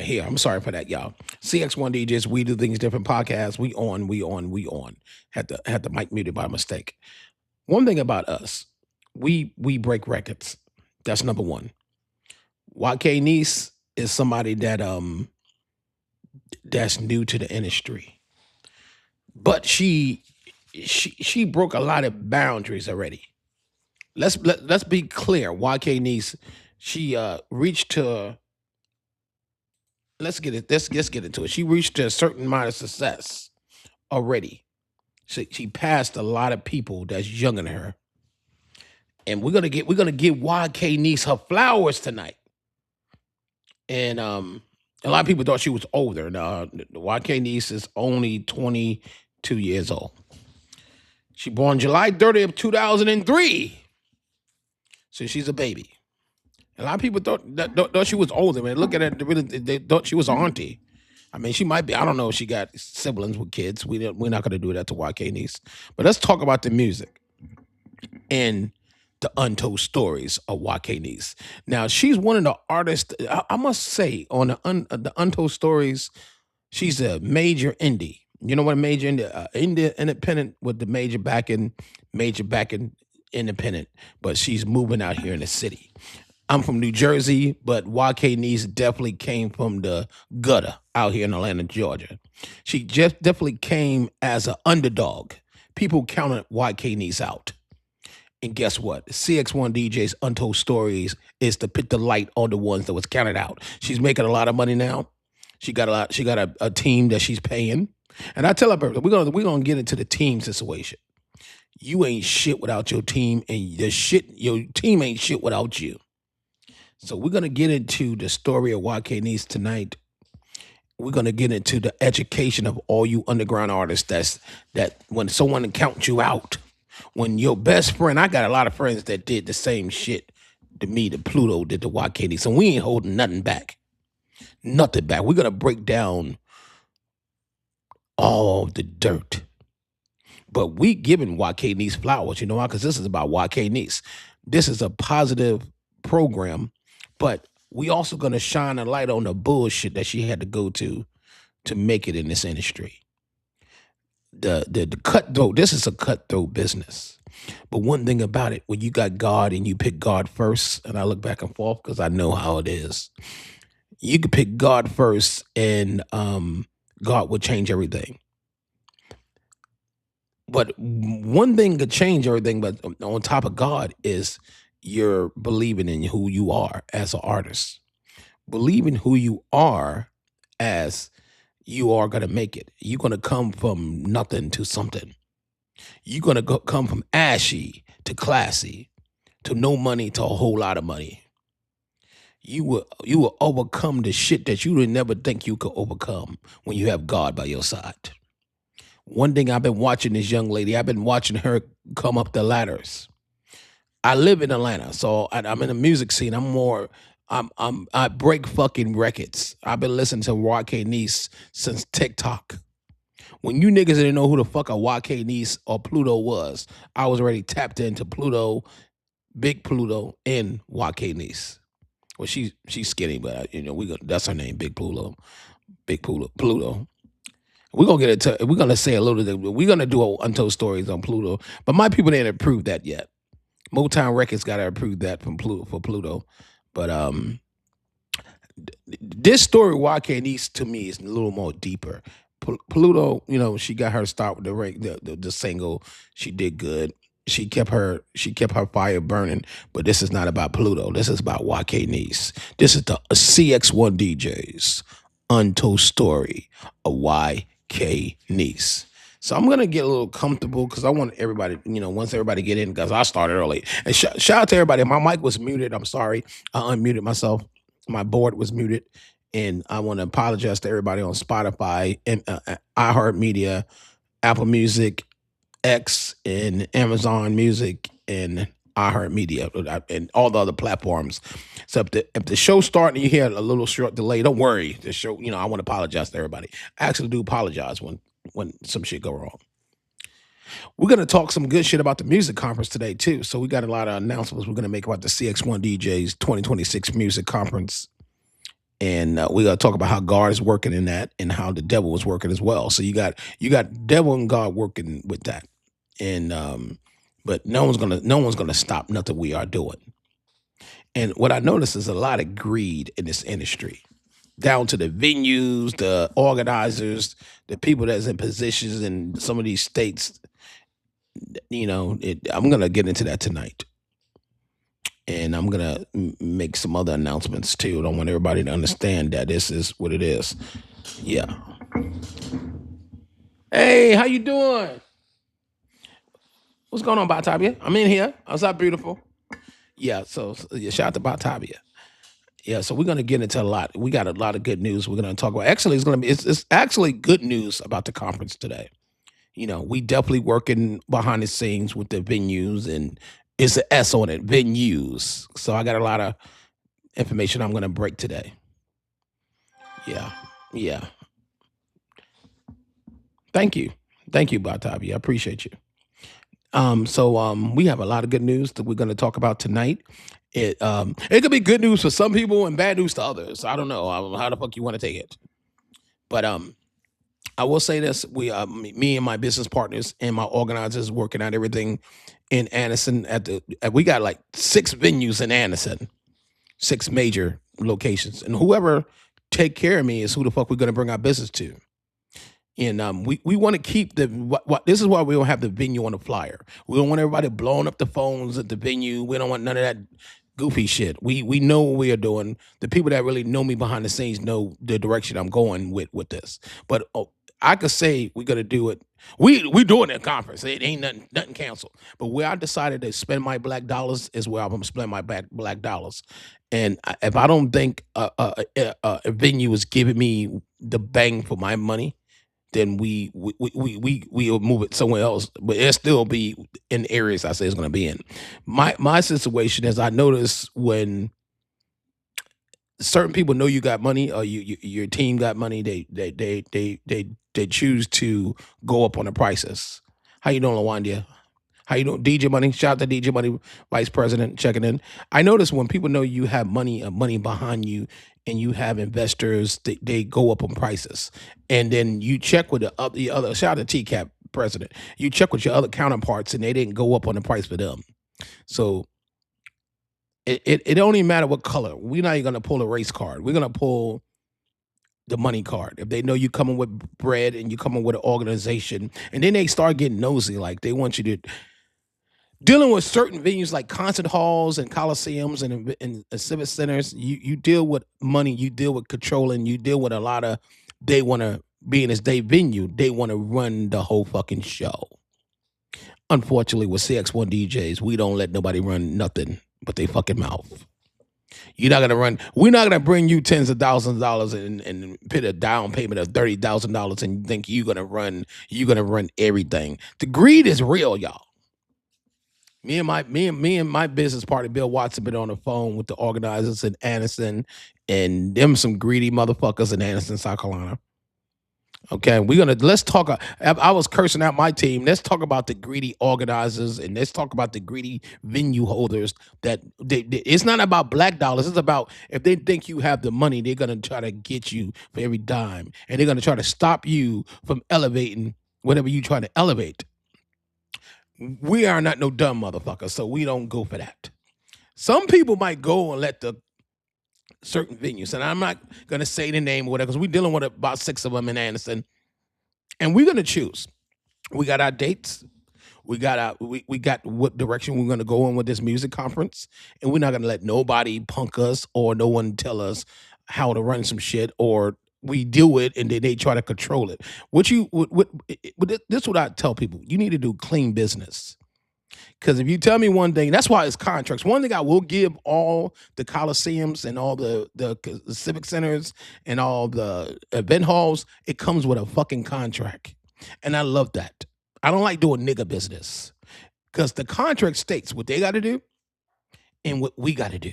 Here, I'm sorry for that, y'all. Cx1DJs, we do things different podcasts. We on. Had the mic muted by mistake. One thing about us, we break records. That's number one. YKNiece is somebody that's new to the industry, but she broke a lot of boundaries already. Let's be clear. YKNiece, she reached to let's get into it. She reached a certain amount of success already. She passed a lot of people that's younger than her, and we're gonna give YKNiece her flowers tonight. And a lot of people thought she was older. Now, YKNiece is only 22 years old. She born July 30th, 2003. So she's a baby. A lot of people thought she was older, man. Look at it, really, they thought she was an auntie. I mean, she might be. I don't know if she got siblings with kids. We're not going to do that to YKNiece. But let's talk about the music and the untold stories of YKNiece. Now, she's one of the artists, I must say, on the untold stories, she's a major indie. You know what a major indie independent with the major backing independent, but she's moving out here in the city. I'm from New Jersey, but YKNiece definitely came from the gutter out here in Atlanta, Georgia. She just definitely came as an underdog. People counted YKNiece out. And guess what? CX1DJs Untold Stories is to put the light on the ones that was counted out. She's making a lot of money now. She got a team that she's paying. And I tell her, we're gonna get into the team situation. You ain't shit without your team, and your team ain't shit without you. So we're gonna get into the story of YKNiece tonight. We're gonna get into the education of all you underground artists. That when someone counts you out, when your best friend, I got a lot of friends that did the same shit to me that Pluto did to YKNiece, and we ain't holding nothing back. Nothing back. We're gonna break down all the dirt. But we giving YKNiece flowers, you know why? Because this is about YKNiece. This is a positive program, but we also gonna shine a light on the bullshit that she had to go to make it in this industry. The cutthroat, this is a cutthroat business. But one thing about it, when you got God and you pick God first, and I look back and forth because I know how it is, you can pick God first and God will change everything. But one thing could change everything, but on top of God is you're believing in who you are as an artist. Believing who you are as you are going to make it. You're going to come from nothing to something. You're going to come from ashy to classy to no money to a whole lot of money. You will overcome the shit that you would never think you could overcome when you have God by your side. One thing I've been watching this young lady, I've been watching her come up the ladders. I live in Atlanta, so I'm in the music scene. I break fucking records. I've been listening to YKNiece since TikTok. When you niggas didn't know who the fuck a YKNiece or Pluto was, I was already tapped into Pluto, Big Pluto, and YKNiece. Well, she's skinny, but that's her name, Big Pluto. Big Pluto. We're gonna say a little bit. We're gonna do Untold Stories on Pluto, but my people didn't approve that yet. Motown Records gotta approve that for Pluto. But this story YKNiece to me is a little more deeper. Pluto, she got her start with the single. She did good. She kept her fire burning. But this is not about Pluto. This is about YKNiece. This is the CX1DJs Untold Story of YKNiece. So I'm gonna get a little comfortable because I want everybody, once everybody get in, because I started early. And shout out to everybody. My mic was muted. I'm sorry. I unmuted myself. My board was muted. And I want to apologize to everybody on Spotify and iHeartMedia, Apple Music, X, and Amazon Music, and iHeartMedia, and all the other platforms. So if the show's starting and you hear a little short delay, don't worry. The show, I want to apologize to everybody. I actually do apologize when some shit go wrong. We're going to talk some good shit about the music conference today, too. So we got a lot of announcements we're going to make about the CX1DJs 2026 music conference. And we got to talk about how God is working in that, and how the devil is working as well. So you got devil and God working with that, and but no one's gonna stop nothing we are doing. And what I notice is a lot of greed in this industry, down to the venues, the organizers, the people that's in positions in some of these states. I'm gonna get into that tonight, and I'm gonna make some other announcements too. I want everybody to understand that this is what it is. Yeah. Hey, how you doing? What's going on, Batavia? I'm in here. How's that beautiful? Yeah. So yeah, shout out to Batavia. Yeah. So we're gonna get into a lot. We got a lot of good news. We're gonna talk about. Actually, it's actually good news about the conference today. We definitely working behind the scenes with the venues, and it's an S on it, venues. So I got a lot of information I'm gonna break today. Yeah. Yeah. Thank you. Thank you, Batavia. I appreciate you. So we have a lot of good news that we're going to talk about tonight. It could be good news for some people and bad news to others. I don't know how the fuck you want to take it, but I will say this: me and my business partners and my organizers working out everything in Anderson. We got like 6 venues in Anderson, 6 major locations, and whoever take care of me is who the fuck we're going to bring our business to. And we want to keep what this is why we don't have the venue on the flyer. We don't want everybody blowing up the phones at the venue. We don't want none of that goofy shit. We know what we are doing. The people that really know me behind the scenes know the direction I'm going with this. But I could say we're gonna do it. We doing it at conference. It ain't nothing canceled. But where I decided to spend my black dollars is where I'm gonna spend my black dollars. And if I don't think a venue is giving me the bang for my money, then we'll move it somewhere else. But it'll still be in areas I say it's going to be in. My situation is, I notice when certain people know you got money, or your team got money, they choose to go up on the prices. How you doing, Lawandia? How you doing, DJ Money? Shout out to DJ Money, Vice President, checking in. I notice when people know you have money behind you, and you have investors, they go up on prices, and then you check with the other. Shout out to TCAP President. You check with your other counterparts, and they didn't go up on the price for them. So it don't even matter what color. We're not even gonna pull a race card. We're gonna pull the money card. If they know you coming with bread and you coming with an organization, and then they start getting nosy, like they want you to dealing with certain venues like concert halls and coliseums and civic centers. You deal with money, you deal with controlling, you deal with a lot of, they want to, being as they venue, they want to run the whole fucking show. Unfortunately, with Cx1DJs, we don't let nobody run nothing but they fucking mouth. You're not gonna run. We're not gonna bring you tens of thousands of dollars and put a down payment of $30,000 and think you're gonna run. You're gonna run everything. The greed is real, y'all. Me and my business partner Bill Watson been on the phone with the organizers in Anderson, and them some greedy motherfuckers in Anderson, South Carolina. Okay, let's talk. I was cursing out my team. Let's talk about the greedy organizers, and let's talk about the greedy venue holders. It's not about black dollars. It's about, if they think you have the money, they're gonna try to get you for every dime, and they're gonna try to stop you from elevating whatever you try to elevate. We are not no dumb motherfuckers, so we don't go for that. Some people might go and let the certain venues, and I'm not gonna say the name or whatever, because we're dealing with about 6 of them in Anderson, and we're gonna choose. We got our dates. We got what direction we're gonna go in with this music conference, and we're not gonna let nobody punk us or no one tell us how to run some shit, or we do it and then they try to control it. This is what I tell people: you need to do clean business. Because if you tell me one thing, that's why it's contracts. One thing I will give all the coliseums and all the civic centers and all the event halls, it comes with a fucking contract. And I love that. I don't like doing nigga business, because the contract states what they got to do and what we got to do.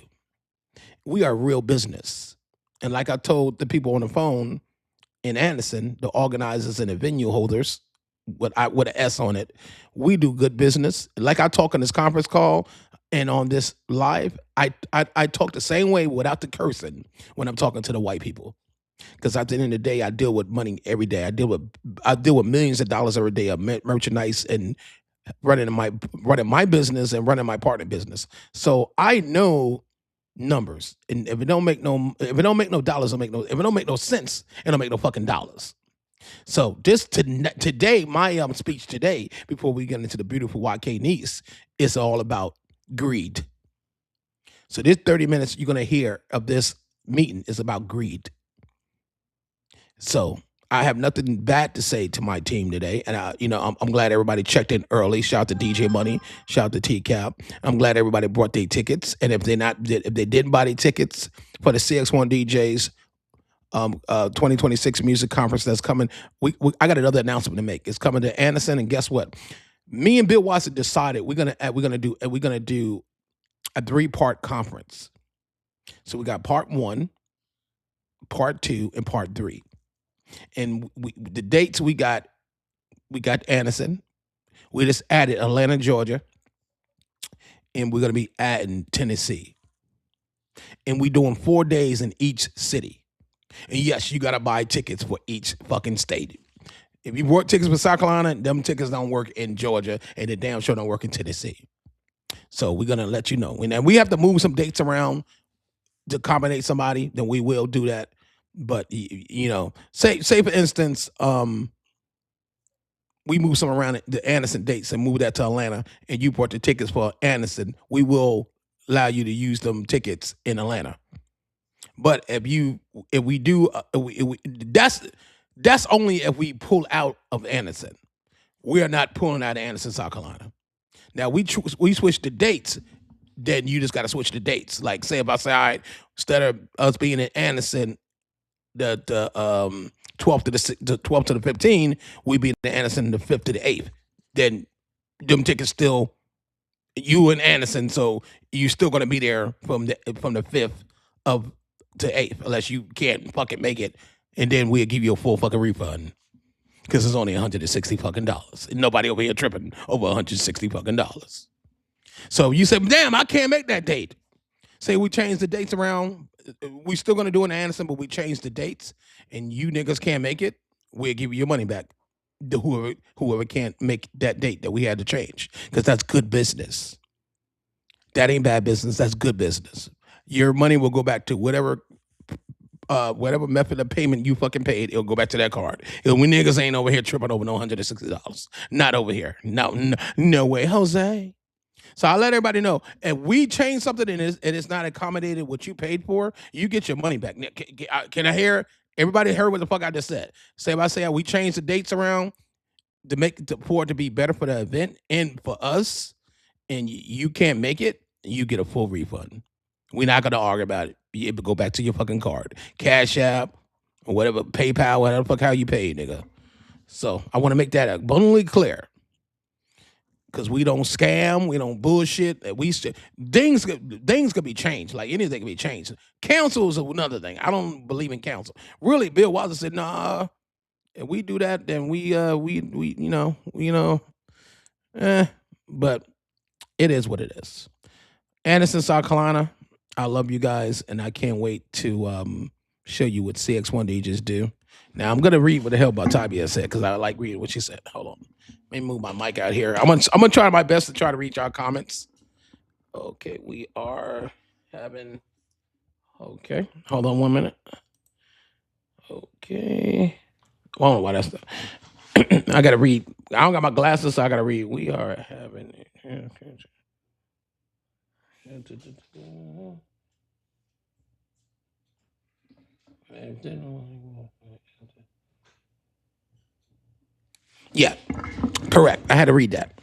We are real business. And like I told the people on the phone in Anderson, the organizers and the venue holders, with an S on it, we do good business. Like I talk on this conference call, And on this live, I talk the same way without the cursing when I'm talking to the white people. Because at the end of the day, I deal with money every day. I deal with millions of dollars every day of merchandise and running my business and running my partner business. So I know numbers. And if it don't make no dollars, if it don't make no sense, it don't make no fucking dollars. So today, my speech today, before we get into the beautiful YKNiece, is all about greed. So this 30 minutes you're gonna hear of this meeting is about greed. So I have nothing bad to say to my team today, and I'm glad everybody checked in early. Shout out to DJ Money, shout out to T-Cap. I'm glad everybody brought their tickets, and if they didn't buy their tickets for the Cx1DJs 2026 music conference that's coming, I got another announcement to make. It's coming to Anderson, and guess what? Me and Bill Watson decided we're gonna do a 3-part conference. So we got part 1, part 2, and part 3. And the dates we got Anderson. We just added Atlanta, Georgia, and we're gonna be adding Tennessee. And we doing 4 days in each city. And yes, you gotta buy tickets for each fucking state. If you bought tickets for South Carolina, them tickets don't work in Georgia, and the damn sure don't work in Tennessee. So we're gonna let you know. And we have to move some dates around to accommodate somebody, then we will do that. But say for instance, we move some around the Anderson dates and move that to Atlanta, and you bought the tickets for Anderson, we will allow you to use them tickets in Atlanta. But if we do, that's only if we pull out of Anderson. We are not pulling out of Anderson, South Carolina. Now we switch the dates. Then you just got to switch the dates. Like say if I say, all right, instead of us being in Anderson, the 12th to the 12th to the 15th, we be in Anderson the 5th to the 8th. Then them tickets still you and Anderson, so you still gonna be there from the 5th of to 8th, unless you can't fucking make it, and then we'll give you a full fucking refund. Because it's only $160 fucking dollars. And nobody over here tripping over $160 fucking dollars. So you say, damn, I can't make that date. Say we change the dates around. We still gonna do it in Anderson, but we change the dates, and you niggas can't make it. We'll give you your money back. Whoever can't make that date that we had to change, because that's good business. That ain't bad business. That's good business. Your money will go back to whatever method of payment you fucking paid. It'll go back to that card. We niggas ain't over here tripping over no $160. Not over here. No way, Jose. So I let everybody know, if we change something and it's not accommodated what you paid for, you get your money back. Can I hear everybody heard what the fuck I just said? Say if I say we change the dates around for it to be better for the event and for us, and you can't make it, you get a full refund. We're not gonna argue about it. You go back to your fucking card, Cash App, or whatever, PayPal, whatever the fuck how you pay, nigga. So I want to make that abundantly clear. Because we don't scam, we don't bullshit. Things could be changed. Like anything can be changed. Council is another thing. I don't believe in council. Really, Bill Watson said, nah, if we do that, then but it is what it is. Anderson, South Carolina, I love you guys, and I can't wait to show you what Cx1DJs do. Now I'm gonna read what the hell Batavia said, because I like reading what she said. Hold on. Let me move my mic out here. I'm gonna try my best to try to reach our comments. Okay, we are having. Okay, hold on 1 minute. Okay, I don't know why that's. I gotta read. I don't got my glasses, so I gotta read. We are having. Yeah, correct. I had to read that.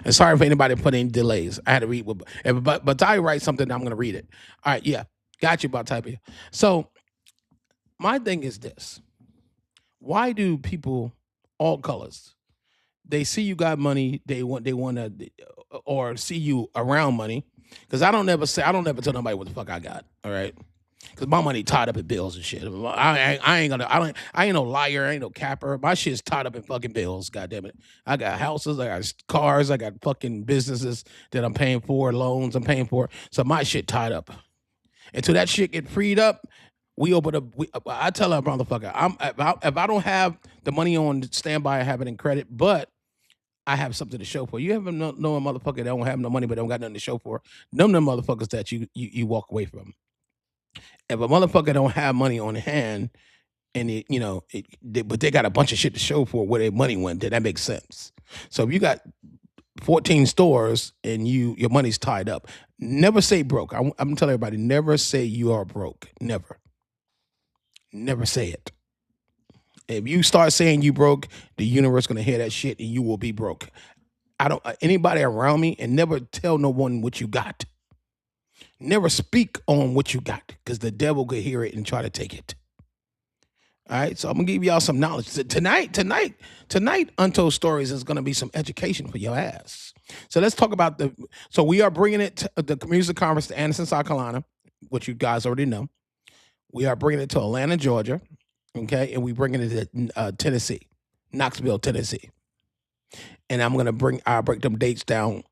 And sorry if anybody put any delays. I had to read. But I write something, I'm going to read it. All right, yeah. Got you, Batavia. So my thing is this. Why do people, all colors, they see you got money, they want to, or see you around money? Because I don't never tell nobody what the fuck I got, all right? Cause my money tied up in bills and shit. I ain't no liar. I ain't no capper. My shit's tied up in fucking bills. God damn it. I got houses. I got cars. I got fucking businesses that I'm paying for, loans I'm paying for. So my shit tied up. Until that shit get freed up, we open up. I tell a motherfucker, if I don't have the money on standby, I have it in credit, but I have something to show for. You ever know a motherfucker that don't have no money but don't got nothing to show for? Them motherfuckers that you walk away from. If a motherfucker don't have money on hand and but they got a bunch of shit to show for where their money went, then that makes sense. So if you got 14 stores and your money's tied up, never say broke. I'm telling everybody, never say you are broke. Never say it. If you start saying you broke, the universe gonna hear that shit and you will be broke. I don't anybody around me, and never tell no one what you got. Never speak on what you got, because the devil could hear it and try to take it. All right, so I'm gonna give y'all some knowledge. Tonight, Untold Stories is gonna be some education for your ass. So let's talk about so we are bringing it to the music conference to Anderson, South Carolina, which you guys already know. We are bringing it to Atlanta, Georgia, okay, and we bringing it to Tennessee, Knoxville, Tennessee. And I'll break them dates down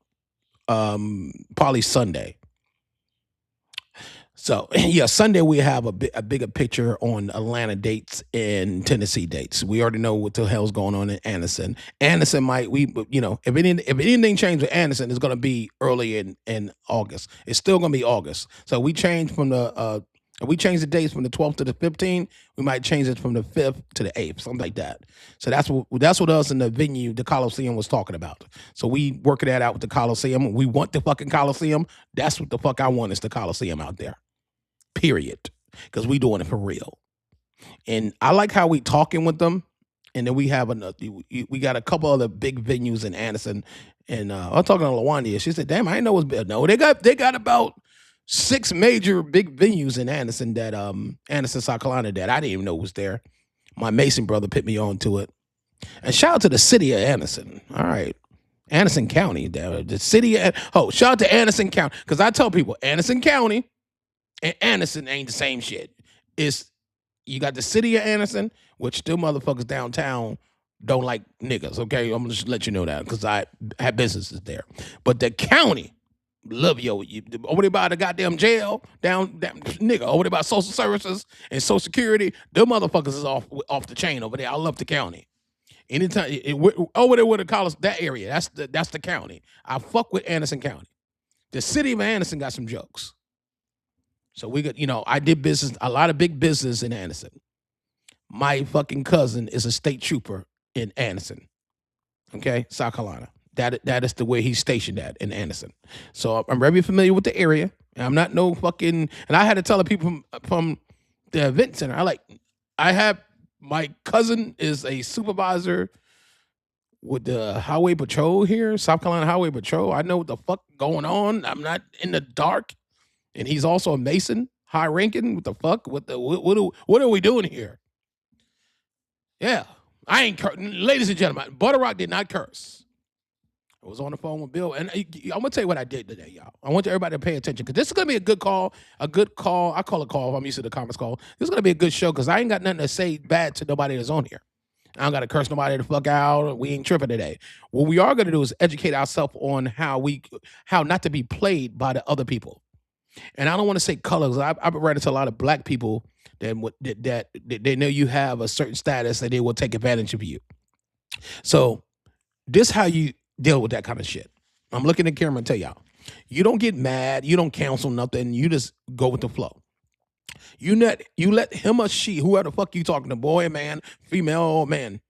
probably Sunday. So yeah, Sunday we have a bigger picture on Atlanta dates and Tennessee dates. We already know what the hell's going on in Anderson. Anderson if anything changes with Anderson, it's gonna be early in August. It's still gonna be August. So we changed from if we change the dates from the 12th to the 15th, we might change it from the 5th to the 8th, something like that. So that's what us in the venue, the Coliseum, was talking about. So we working that out with the Coliseum. We want the fucking Coliseum. That's what the fuck I want, is the Coliseum out there. Period. Because we doing it for real. And I like how we talking with them. And then we have we got a couple other big venues in Anderson. And I'm talking to LaWanda. She said, damn, I didn't know it was big. No, they got about 6 major big venues in Anderson Anderson, South Carolina, that I didn't even know was there. My Mason brother put me on to it. And shout out to the city of Anderson. All right. Anderson County. The city shout out to Anderson County. Because I tell people, Anderson County and Anderson ain't the same shit. You got the city of Anderson, which still motherfuckers downtown don't like niggas, okay? I'm gonna just let you know that, because I have businesses there. But the county, love over there by the goddamn jail, down nigga, over there by social services and social security, them motherfuckers is off the chain over there. I love the county. Anytime over there with the college, that area, that's the county. I fuck with Anderson County. The city of Anderson got some jokes. So we got, I did business, a lot of big business in Anderson. My fucking cousin is a state trooper in Anderson, okay, South Carolina. That is the way he's stationed at, in Anderson. So I'm very familiar with the area. And I'm not no fucking, and I had to tell the people from the event center, my cousin is a supervisor with the highway patrol here, South Carolina Highway Patrol. I know what the fuck going on. I'm not in the dark. And he's also a Mason, high ranking. What the fuck? What are we doing here? Yeah, I ain't ladies and gentlemen. ButterRock did not curse. I was on the phone with Bill, and I'm gonna tell you what I did today, y'all. I want everybody to pay attention, because this is gonna be a good call. I call it call if I'm used to the conference call. This is gonna be a good show, because I ain't got nothing to say bad to nobody that's on here. I don't got to curse nobody the fuck out. We ain't tripping today. What we are gonna do is educate ourselves on how not to be played by the other people. And I don't want to say colors. I've been writing to a lot of black people that they know you have a certain status, and they will take advantage of you. So this how you deal with that kind of shit. I'm looking at the camera and tell y'all, you don't get mad, you don't cancel nothing, you just go with the flow. You let him or she, whoever the fuck you talking to, boy, man, female or man,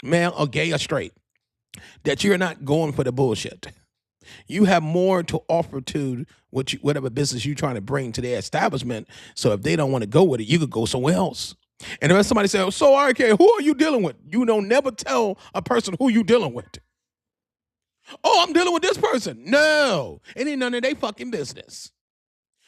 male or gay or straight, that you're not going for the bullshit. You have more to offer to whatever business you're trying to bring to their establishment. So if they don't want to go with it, you could go somewhere else. And if somebody says, so RK, who are you dealing with? You don't never tell a person who you dealing with. Oh, I'm dealing with this person. No, it ain't none of their fucking business.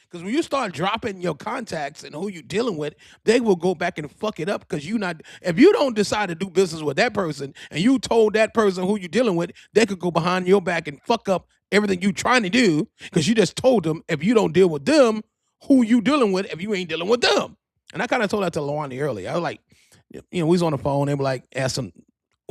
Because when you start dropping your contacts and who you dealing with, they will go back and fuck it up, because if you don't decide to do business with that person and you told that person who you dealing with, they could go behind your back and fuck up everything you trying to do, because you just told them if you don't deal with them, who you dealing with if you ain't dealing with them. And I kind of told that to Lawani earlier. I was like, we was on the phone. They were like asking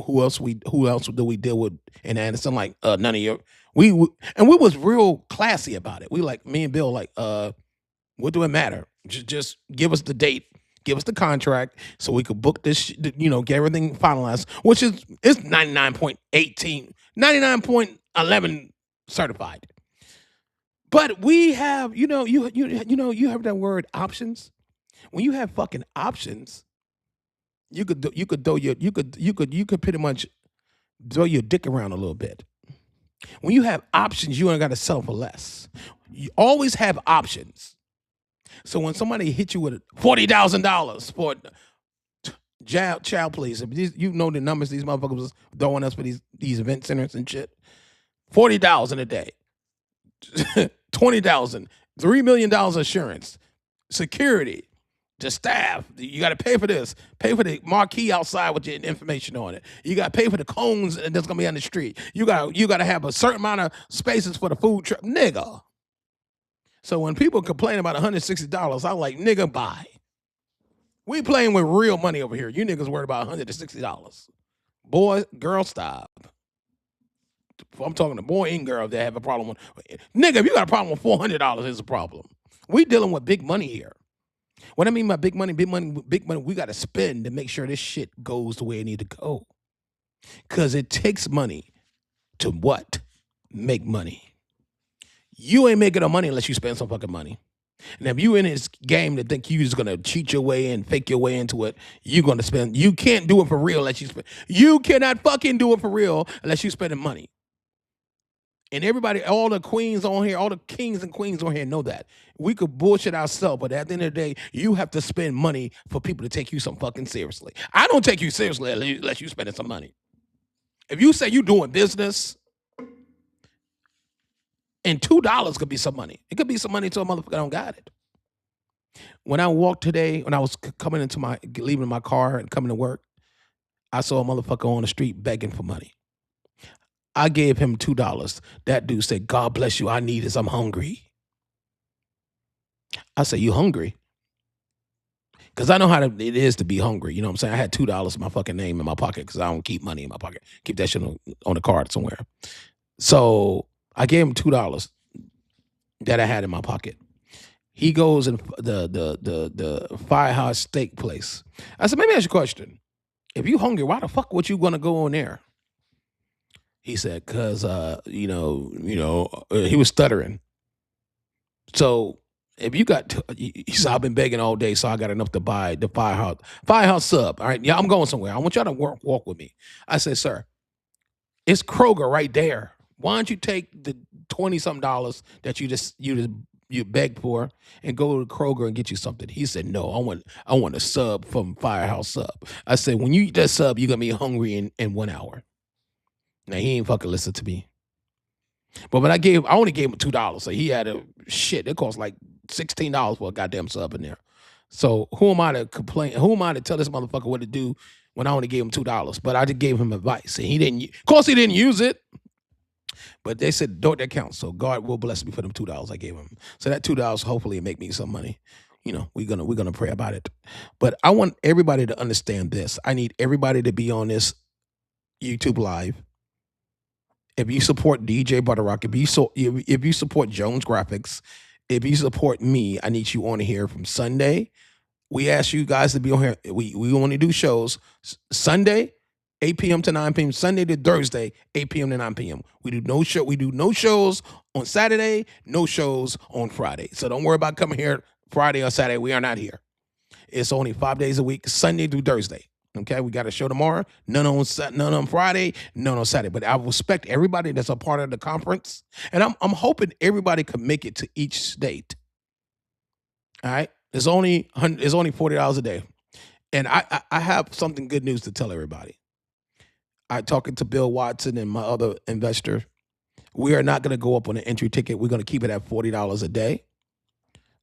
who else do we deal with in Anderson? Like, none of your. And we was real classy about it. We like, me and Bill, like, what do it matter? Just give us the date, give us the contract, so we could book this, get everything finalized, which is 99.18, 99.11 certified. But we have, you have that word options. When you have fucking options, you could pretty much throw your dick around a little bit. When you have options, you ain't got to settle for less. You always have options. So when somebody hit you with $40,000 for child police, you know the numbers these motherfuckers was throwing us for these event centers and shit. $40,000 a day, $20,000, $3 million insurance, security, the staff. You got to pay for this, pay for the marquee outside with your information on it. You got to pay for the cones that's gonna be on the street. You got to have a certain amount of spaces for the food truck, nigga. So when people complain about $160, I'm like, nigga, bye. We playing with real money over here. You niggas worried about $160. Boy, girl, stop. I'm talking to boy and girl that have a problem with. Nigga, if you got a problem with $400, it's a problem. We dealing with big money here. What I mean by big money, we got to spend to make sure this shit goes the way it need to go. Because it takes money to what? Make money. You ain't making no money unless you spend some fucking money. And if you in this game that think you just gonna cheat your way and fake your way into it, you're gonna spend. You can't do it for real unless you spend. You cannot fucking do it for real unless you spending money. And everybody, all the queens on here, all the kings and queens on here know that. We could bullshit ourselves, but at the end of the day, you have to spend money for people to take you some fucking seriously. I don't take you seriously unless you spending some money. If you say you doing business, and $2 could be some money. It could be some money to a motherfucker that don't got it. When I walked today, when I was leaving my car and coming to work, I saw a motherfucker on the street begging for money. I gave him $2. That dude said, God bless you, I need this, I'm hungry. I said, you hungry? Because I know how it is to be hungry. You know what I'm saying? I had $2 my fucking name in my pocket because I don't keep money in my pocket. Keep that shit on the card somewhere. So I gave him $2 that I had in my pocket. He goes in the Firehouse Steak place. I said, let me ask you a question. If you hungry, why the fuck would you gonna go on there? He said, cause he was stuttering. So if you got, he said, I've been begging all day, so I got enough to buy the Firehouse sub. All right, yeah, I'm going somewhere. I want y'all to walk with me. I said, sir, it's Kroger right there. Why don't you take the $20-something that you begged for and go to Kroger and get you something? He said, no, I want a sub from Firehouse Sub. I said, when you eat that sub, you're gonna be hungry in 1 hour. Now he ain't fucking listen to me. But when I only gave him $2. So he had it cost like $16 for a goddamn sub in there. So who am I to complain? Who am I to tell this motherfucker what to do when I only gave him $2? But I just gave him advice. And he didn't use it. But they said, don't that count. So God will bless me for them $2 I gave him. So that $2 hopefully make me some money. We're gonna pray about it. But I want everybody to understand this. I need everybody to be on this YouTube live. If you support DJButterrock, if you support Jones Graphics, if you support me, I need you on here from Sunday. We ask you guys to be on here. We only do shows Sunday, 8 p.m. to 9 p.m. Sunday to Thursday, 8 p.m. to 9 p.m. We do no shows on Saturday, no shows on Friday. So don't worry about coming here Friday or Saturday. We are not here. It's only 5 days a week, Sunday through Thursday. Okay, we got a show tomorrow. None on Friday, none on Saturday. But I respect everybody that's a part of the conference, and I'm hoping everybody can make it to each state. All right, it's only $40 a day, and I have something good news to tell everybody. I talking to Bill Watson and my other investor. We are not going to go up on the entry ticket. We're going to keep it at $40 a day.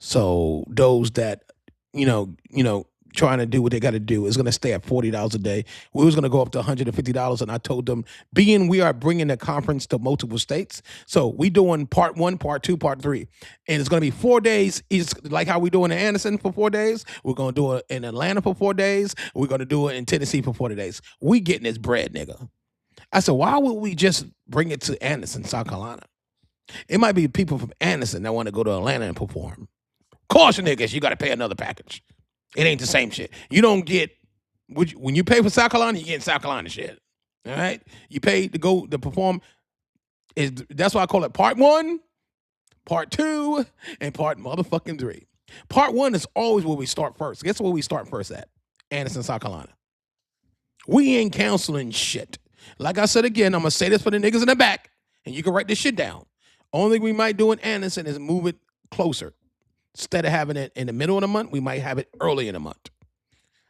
So those that trying to do what they got to do. It's going to stay at $40 a day. We was going to go up to $150, and I told them, being we are bringing the conference to multiple states, so we doing part 1, part 2, part 3, and it's going to be 4 days. It's like how we doing in Anderson for 4 days. We're going to do it in Atlanta for 4 days. We're going to do it in Tennessee for 40 days. We getting this bread, nigga. I said, why would we just bring it to Anderson, South Carolina? It might be people from Anderson that want to go to Atlanta and perform. Caution, niggas, you got to pay another package. It ain't the same shit. You don't get, when you pay for South Carolina, you get South Carolina shit. All right? You pay to go to perform. That's why I call it part 1, part 2, and part motherfucking 3. Part 1 is always where we start first. Guess where we start first at? Anderson, South Carolina. We ain't counseling shit. Like I said again, I'm going to say this for the niggas in the back, and you can write this shit down. Only thing we might do in Anderson is move it closer. Instead of having it in the middle of the month, we might have it early in the month.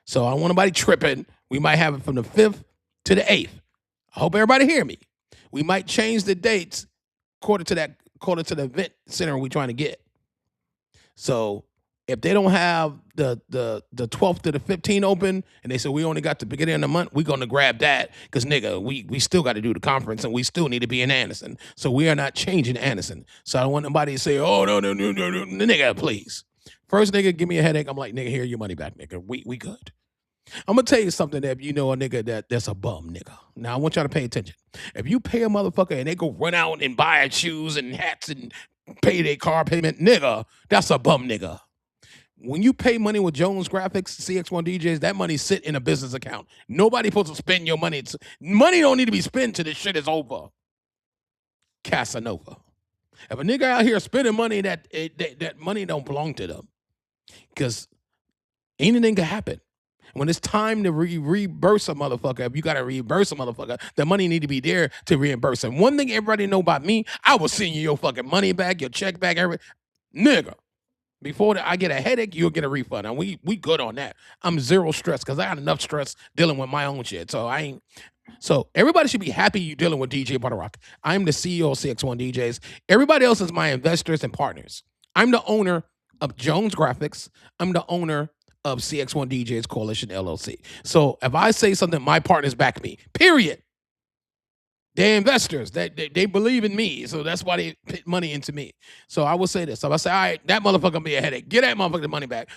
So I don't want nobody tripping. We might have it from the 5th to the 8th. I hope everybody hear me. We might change the dates according to the event center we're trying to get. So if they don't have the 12th to the 15th open, and they say we only got the beginning of the month, we're going to grab that because, nigga, we still got to do the conference, and we still need to be in Anderson. So we are not changing Anderson. So I don't want nobody to say, oh, no, nigga, please. First nigga, give me a headache. I'm like, nigga, here, your money back, nigga. We good. I'm going to tell you something that if you know a nigga that's a bum, nigga. Now, I want y'all to pay attention. If you pay a motherfucker and they go run out and buy shoes and hats and pay their car payment, nigga, that's a bum nigga. When you pay money with Jones Graphics, Cx1DJs, that money sit in a business account. Nobody supposed to spend your money. Money don't need to be spent till this shit is over. Casanova. If a nigga out here spending money, that money don't belong to them. Because anything can happen. When it's time to reimburse a motherfucker, if you got to reimburse a motherfucker, the money need to be there to reimburse him. One thing everybody know about me, I will send you your fucking money back, your check back, everything. Nigga. Before I get a headache, you'll get a refund. And we good on that. I'm zero stress because I got enough stress dealing with my own shit. So everybody should be happy you dealing with DJButterrock. I'm the CEO of Cx1DJs. Everybody else is my investors and partners. I'm the owner of Jones Graphics. I'm the owner of Cx1DJs Coalition LLC. So if I say something, my partners back me. Period. They're investors. They believe in me, so that's why they put money into me. So I will say this. So I say, all right, that motherfucker gonna be a headache. Get that motherfucker the money back.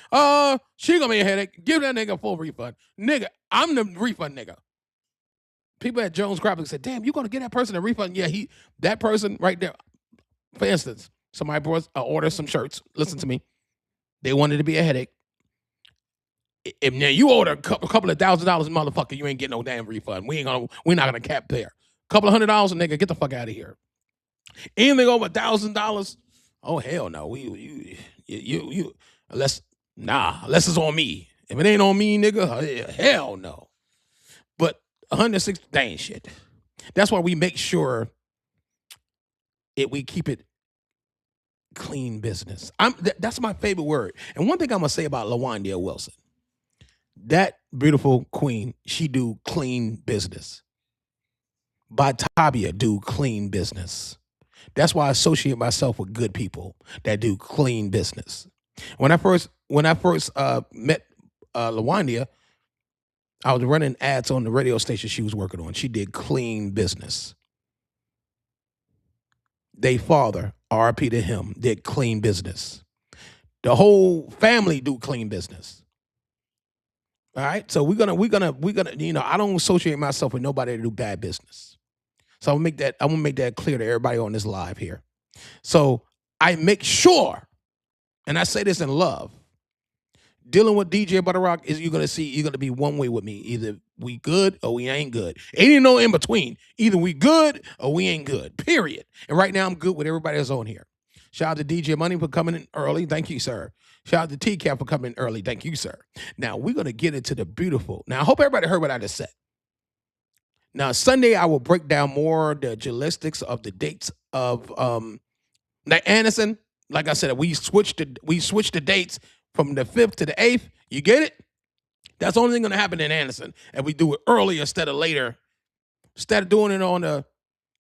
She gonna be a headache. Give that nigga a full refund. Nigga, I'm the refund nigga. People at Jones Graphics said, damn, you gonna get that person a refund? Yeah, that person right there. For instance, somebody ordered some shirts. Listen to me. They wanted to be a headache. If now you order a couple of $1,000, motherfucker, you ain't getting no damn refund. We're not gonna cap there. Couple of $100, nigga, get the fuck out of here. Anything over $1,000, oh hell no. Unless it's on me. If it ain't on me, nigga, hell no. But 160, that ain't shit. That's why we make sure we keep it clean business. That's my favorite word. And one thing I'm gonna say about LaWandia Wilson, that beautiful queen, she do clean business. Batavia do clean business. That's why I associate myself with good people that do clean business. When I first met LaWandia, I was running ads on the radio station she was working on. She did clean business. They father, RP to him, did clean business. The whole family do clean business. All right, so we're gonna, I don't associate myself with nobody that do bad business. So I'm gonna make that clear to everybody on this live here. So I make sure, and I say this in love, dealing with DJButterrock is you're gonna be one way with me. Either we good or we ain't good. Ain't no in between. Either we good or we ain't good. Period. And right now I'm good with everybody that's on here. Shout out to DJ Money for coming in early. Thank you, sir. Shout out to TCAP for coming in early. Thank you, sir. Now we're gonna get into the beautiful. Now I hope everybody heard what I just said. Now, Sunday, I will break down more the logistics of the dates of like Anderson. Like I said, we switched the dates from the 5th to the 8th. You get it? That's the only thing going to happen in Anderson. And we do it early instead of later. Instead of doing it on the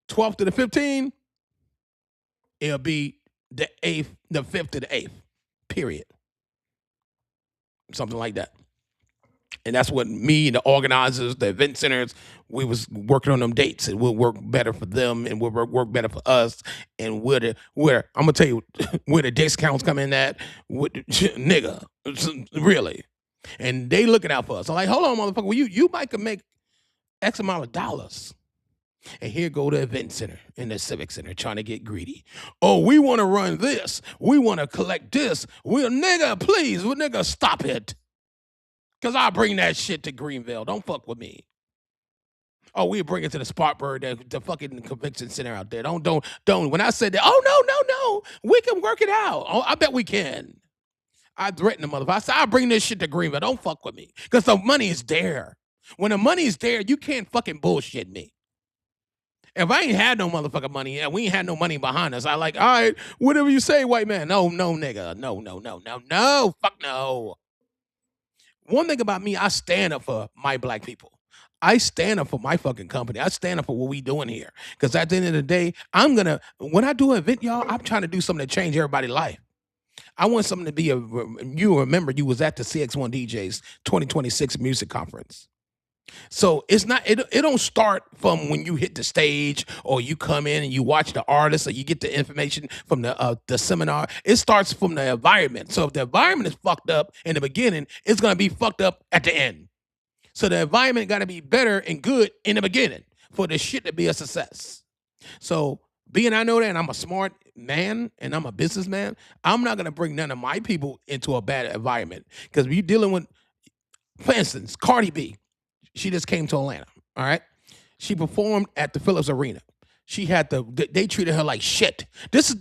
12th to the 15th, it'll be the 5th to the 8th. Period. Something like that. And that's what me and the organizers, the event centers, we was working on them dates, and we'll work better for them, and we'll work better for us. And where I'm gonna tell you where the discounts come in at, nigga, really. And they looking out for us. I'm like, hold on, motherfucker, well, you might could make X amount of dollars. And here go the event center and the civic center trying to get greedy. Oh, we want to run this. We want to collect this. Nigga, please, nigga, stop it. Because I'll bring that shit to Greenville. Don't fuck with me. Oh, we'll bring it to the Spartanburg, the fucking convention center out there. Don't. When I said that, oh, no. We can work it out. Oh, I bet we can. I threatened the motherfucker. I said, I'll bring this shit to Greenville. Don't fuck with me. Because the money is there. When the money is there, you can't fucking bullshit me. If I ain't had no motherfucking money, and we ain't had no money behind us, I like, all right, whatever you say, white man. No, nigga. No, fuck no. One thing about me, I stand up for my black people. I stand up for my fucking company. I stand up for what we doing here. Because at the end of the day, when I do an event, y'all, I'm trying to do something to change everybody's life. I want something to be you remember you was at the Cx1DJs 2026 music conference. So it's not, it don't start from when you hit the stage or you come in and you watch the artist or you get the information from the seminar. It starts from the environment. So if the environment is fucked up in the beginning, it's going to be fucked up at the end. So the environment got to be better and good in the beginning for the shit to be a success. So being I know that, and I'm a smart man and I'm a businessman, I'm not going to bring none of my people into a bad environment. Because we're dealing with, for instance, Cardi B. She just came to Atlanta, all right? She performed at the Phillips Arena. They treated her like shit. This is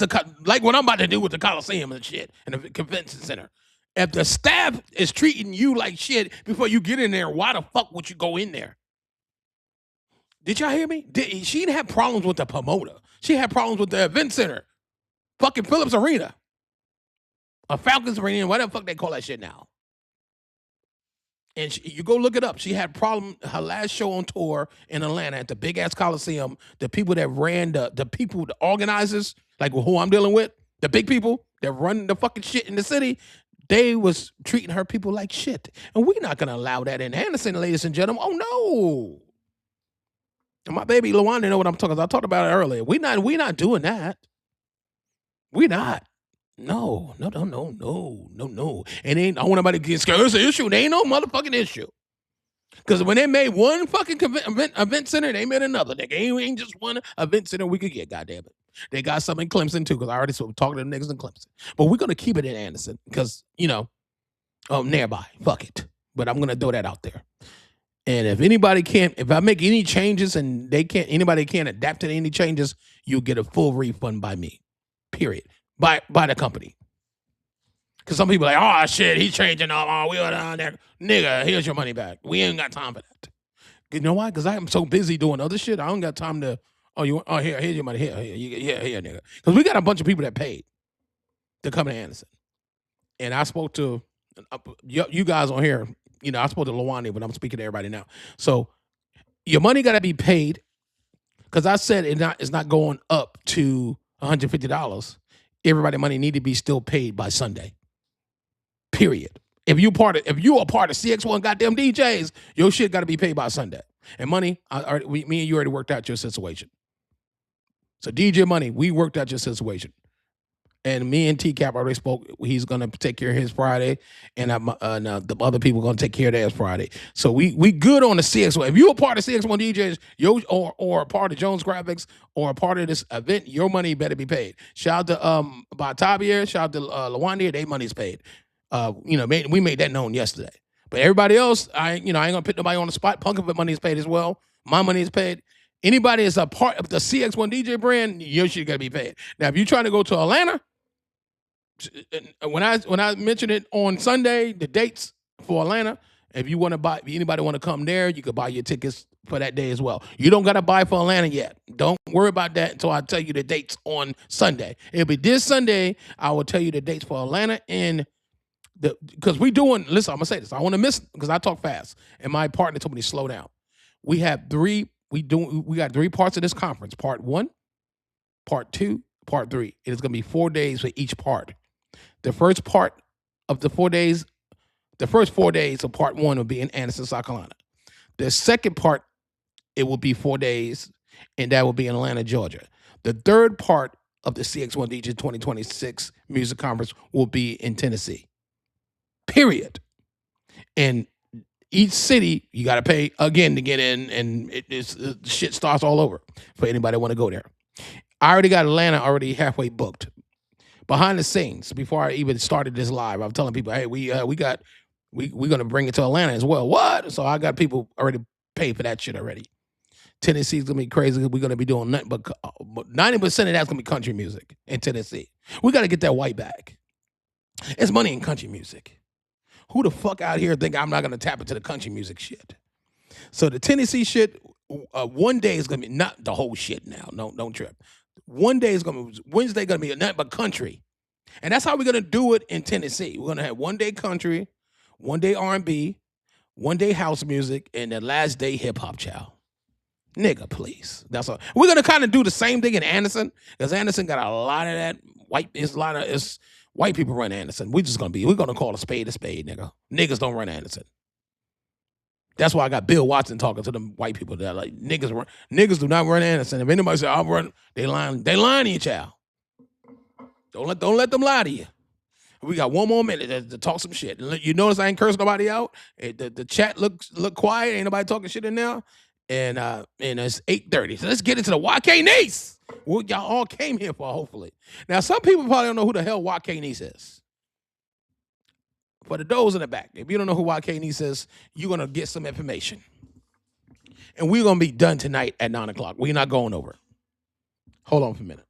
like what I'm about to do with the Coliseum and shit and the convention center. If the staff is treating you like shit before you get in there, why the fuck would you go in there? Did y'all hear me? She didn't have problems with the promoter. She had problems with the event center. Fucking Phillips Arena. Or Falcons Arena, whatever the fuck they call that shit now. And you go look it up. She had problem her last show on tour in Atlanta at the big ass Coliseum. The people that ran the organizers, like who I'm dealing with, the big people that run the fucking shit in the city, they was treating her people like shit. And we're not gonna allow that in Anderson, ladies and gentlemen. Oh no. And my baby Lawanda know what I'm talking about. I talked about it earlier. We're not doing that. We're not. No. And I don't want nobody to get scared. It's an issue. There ain't no motherfucking issue. Because when they made one fucking event center, they made another. They ain't just one event center we could get, goddamn it. They got some in Clemson too, because I already started talking to the niggas in Clemson. But we're going to keep it in Anderson because, nearby. Fuck it. But I'm going to throw that out there. And if I make any changes and anybody can't adapt to any changes, you'll get a full refund by me. Period. By the company. Because some people are like, oh, shit, he's changing all. We are down there. Nigga, here's your money back. We ain't got time for that. You know why? Because I am so busy doing other shit. I don't got time to, here's your money. Here, nigga. Because we got a bunch of people that paid to come to Anderson. And I spoke to, you guys on here, I spoke to Lawanda, but I'm speaking to everybody now. So your money got to be paid. Because I said it's not going up to $150. Everybody money need to be still paid by Sunday. Period. If you a part of Cx1 goddamn DJs, your shit got to be paid by Sunday. And money, me and you already worked out your situation. So DJ Money, we worked out your situation. And me and T-Cap already spoke. He's going to take care of his Friday. And the other people going to take care of theirs Friday. So we good on the CX1. If you're a part of CX1 DJs, or a part of Jones Graphics, or a part of this event, your money better be paid. Shout out to Batavia, shout out to Lawanda, their money's paid. We made that known yesterday. But everybody else, I ain't going to put nobody on the spot. Punk of money is paid as well. My money is paid. Anybody that's a part of the Cx1 DJ brand, your shit got to be paid. Now, if you're trying to go to Atlanta, when I mentioned it on Sunday, the dates for Atlanta, if anybody want to come there, you could buy your tickets for that day as well. You don't got to buy for Atlanta yet. Don't worry about that until I tell you the dates on Sunday. It'll be this Sunday. I will tell you the dates for Atlanta because listen, I'm going to say this. I want to miss because I talk fast. And my partner told me to slow down. We got 3 parts of this conference. Part 1, part 2, part 3. It is going to be 4 days for each part. The first part of the 4 days, The first 4 days of part 1 will be in Anderson, South Carolina. The second part, it will be 4 days, and that will be in Atlanta, Georgia. The third part of the Cx1DJs 2026 music conference will be in Tennessee. Period. And each city, you got to pay again to get in, and shit starts all over for anybody that want to go there. I already got Atlanta already halfway booked. Behind the scenes, before I even started this live, I'm telling people, hey, we're gonna bring it to Atlanta as well. What? So I got people already paid for that shit already. Tennessee's gonna be crazy. We're gonna be doing nothing but 90% of that's gonna be country music in Tennessee. We gotta get that white back. It's money in country music. Who the fuck out here think I'm not gonna tap into the country music shit? So the Tennessee shit, one day is gonna be not the whole shit now. No, don't trip. One day is gonna be Wednesday gonna be nothing but country. And that's how we're gonna do it in Tennessee. We're gonna have one day country, one day R&B, one day house music, and the last day hip hop, child. Nigga, please. That's all. We're gonna kind of do the same thing in Anderson, because Anderson got a lot of that it's white people run Anderson. We're gonna call a spade, nigga. Niggas don't run Anderson. That's why I got Bill Watson talking to them white people. They're like, niggas do not run Anderson. If anybody say I'll run, they lying to you, child. Don't let them lie to you. We got one more minute to talk some shit. You notice I ain't cursing nobody out. The chat look quiet. Ain't nobody talking shit in there. And it's 8:30. So let's get into the YKNiece. What y'all all came here for, hopefully. Now, some people probably don't know who the hell YKNiece is. For the those in the back, if you don't know who YKNiece is, you're going to get some information. And we're going to be done tonight at 9 o'clock. We're not going over. Hold on for a minute.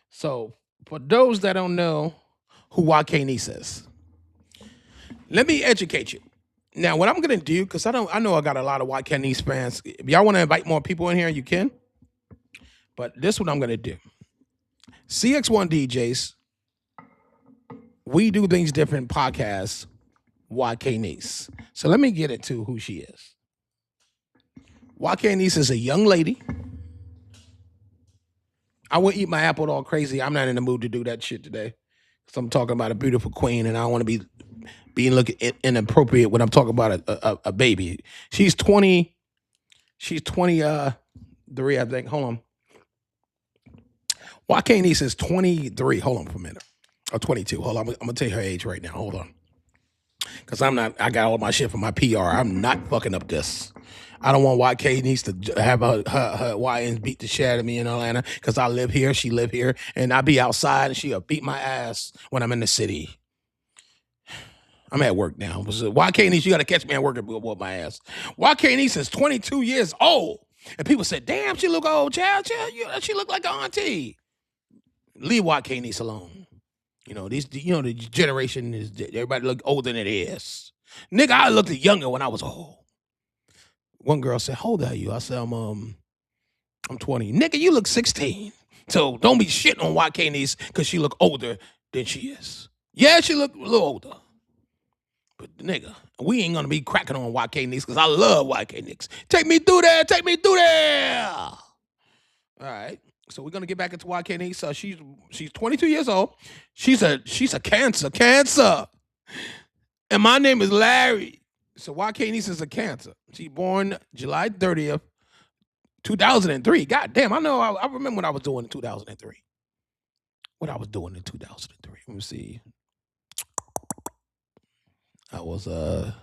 So, for those that don't know who YKNiece is, let me educate you. Now, what I'm going to do, because I know I got a lot of YKNiece fans. If y'all want to invite more people in here, you can. But this is what I'm going to do. Cx1DJs, we do things different podcasts, YKNiece. So let me get into who she is. YKNiece is a young lady. I wouldn't eat my apple all crazy. I'm not in the mood to do that shit today. So I'm talking about a beautiful queen, and I don't want to be being looking inappropriate when I'm talking about a baby. She's 20. She's 23, I think. Hold on. YKNiece is 23. Hold on for a minute. Or 22. Hold on. I'm gonna tell you her age right now. Hold on. Because I got all my shit from my PR. I'm not fucking up this. I don't want YKNiece to have her YNs beat the shit out of me in Atlanta, because I live here, she live here, and I be outside and she'll beat my ass when I'm in the city. I'm at work now. YKNiece, you got to catch me at work and whoop my ass. YKNiece is 22 years old. And people said, damn, she look old, child. She look like an auntie. Leave YKNiece alone. The generation is, everybody look older than it is. Nigga, I looked younger when I was old. One girl said, how old are you? I said, I'm 20. Nigga, you look 16. So don't be shitting on YKNiece because she look older than she is. Yeah, she look a little older. But nigga, we ain't gonna be cracking on YKNiece because I love YKNiece. Take me through there. Take me through there. All right. So we're gonna get back into YKNiece. So she's 22 years old. She's a cancer. And my name is Larry. So YKNiece is a cancer. She born July 30th, 2003. God damn, I know. I remember what I was doing in 2003. What I was doing in 2003. Let me see. I was what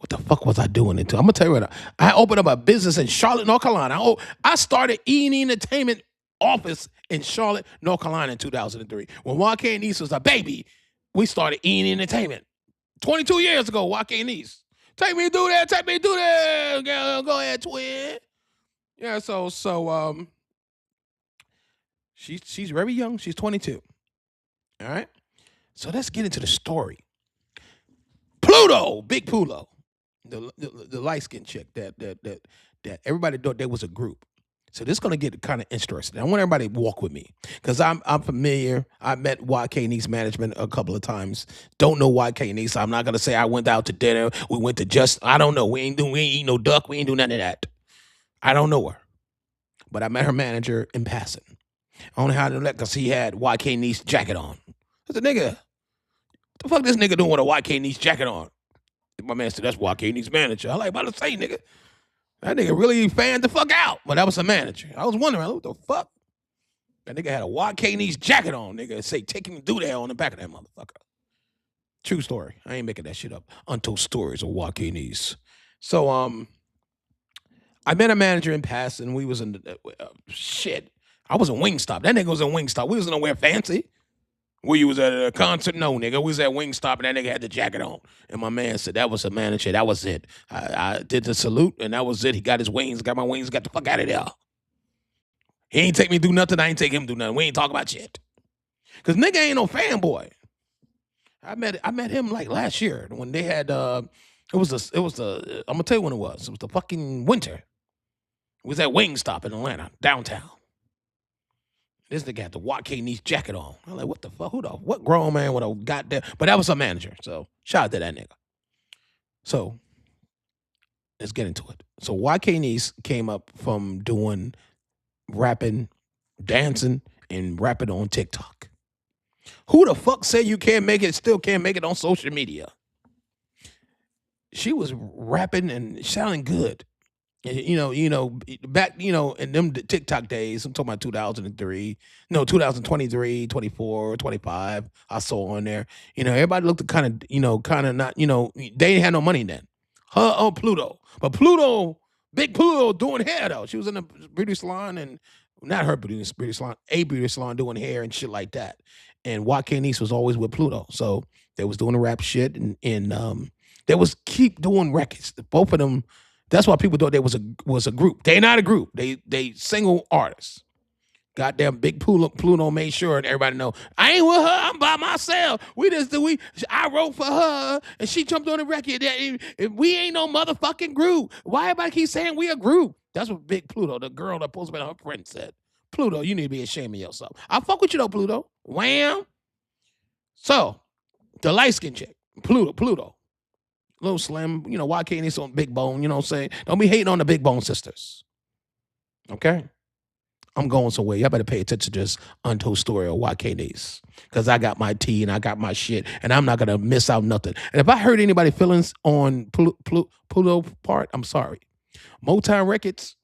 the fuck was I doing into? I'm gonna tell you right now. I opened up a business in Charlotte, North Carolina. I started E&E Entertainment office in Charlotte, North Carolina in 2003. When YKNiece was a baby, we started E&E Entertainment. 22 years ago, YKNiece. Take me through there, take me through there. Go ahead, twin. Yeah, so she's very young. She's 22. All right. So let's get into the story. Pluto, Big Pluto, the light-skinned chick that everybody thought there was a group. So this is gonna get kind of interesting. I want everybody to walk with me because I'm familiar. I met YKNiece management a couple of times. Don't know YKNiece. I'm not gonna say I went out to dinner. We went to I don't know. We ain't eat no duck. We ain't do none of that. I don't know her, but I met her manager in passing. I don't know how to let because he had YKNiece jacket on. I said, nigga, what The fuck this nigga doing with a YKNiece jacket on? My man said, that's YKNiece manager. I like about to say, nigga, that nigga really fanned the fuck out. But that was a manager. I was wondering, what the fuck? That nigga had a YKNiece jacket on, nigga. Say, take him to do that on the back of that motherfucker. True story. I ain't making that shit up. Untold stories of YKNiece. So, I met a manager in passing. We was in shit. I was in Wingstop. That nigga was in Wingstop. We was nowhere fancy. We was at a concert. No, nigga. We was at Wingstop and that nigga had the jacket on. And my man said, that was a manager. That was it. I did the salute and that was it. He got his wings, got my wings, got the fuck out of there. He ain't take me do nothing. I ain't take him do nothing. We ain't talk about shit. Cause nigga ain't no fanboy. I met him like last year when they had I'm gonna tell you when it was. It was the fucking winter. It was at Wingstop in Atlanta, downtown. This nigga had the YKNiece jacket on. I'm like, what the fuck? What grown man would have got there? But that was a manager. So shout out to that nigga. So let's get into it. So YKNiece came up from doing rapping, dancing, and rapping on TikTok. Who the fuck said you can't make it, still can't make it on social media? She was rapping and sounding good. You know, back, in them TikTok days, I'm talking about 2023, 24, 25, I saw on there. Everybody looked kind of not, they didn't have no money then. Her or Pluto. But Pluto, Big Pluto doing hair though. She was in a beauty salon and not her beauty salon, a beauty salon doing hair and shit like that. And YKNiece was always with Pluto. So they was doing the rap shit and they was keep doing records. Both of them. That's why people thought they was a group. They not a group. They single artists. Goddamn Big Pluto made sure and everybody know I ain't with her. I'm by myself. I wrote for her and she jumped on the record. We ain't no motherfucking group. Why everybody keep saying we a group? That's what Big Pluto, the girl that posted on her friend, said. Pluto, you need to be ashamed of yourself. I fuck with you though, Pluto. Wham. So the light skin chick, Pluto. Little slim, YKNiece on big bone, you know what I'm saying? Don't be hating on the big bone sisters. Okay? I'm going somewhere. Y'all better pay attention to this untold story of YKNiece. Because I got my tea and I got my shit and I'm not going to miss out nothing. And if I hurt anybody feelings on Pluto part, I'm sorry. Motown Records,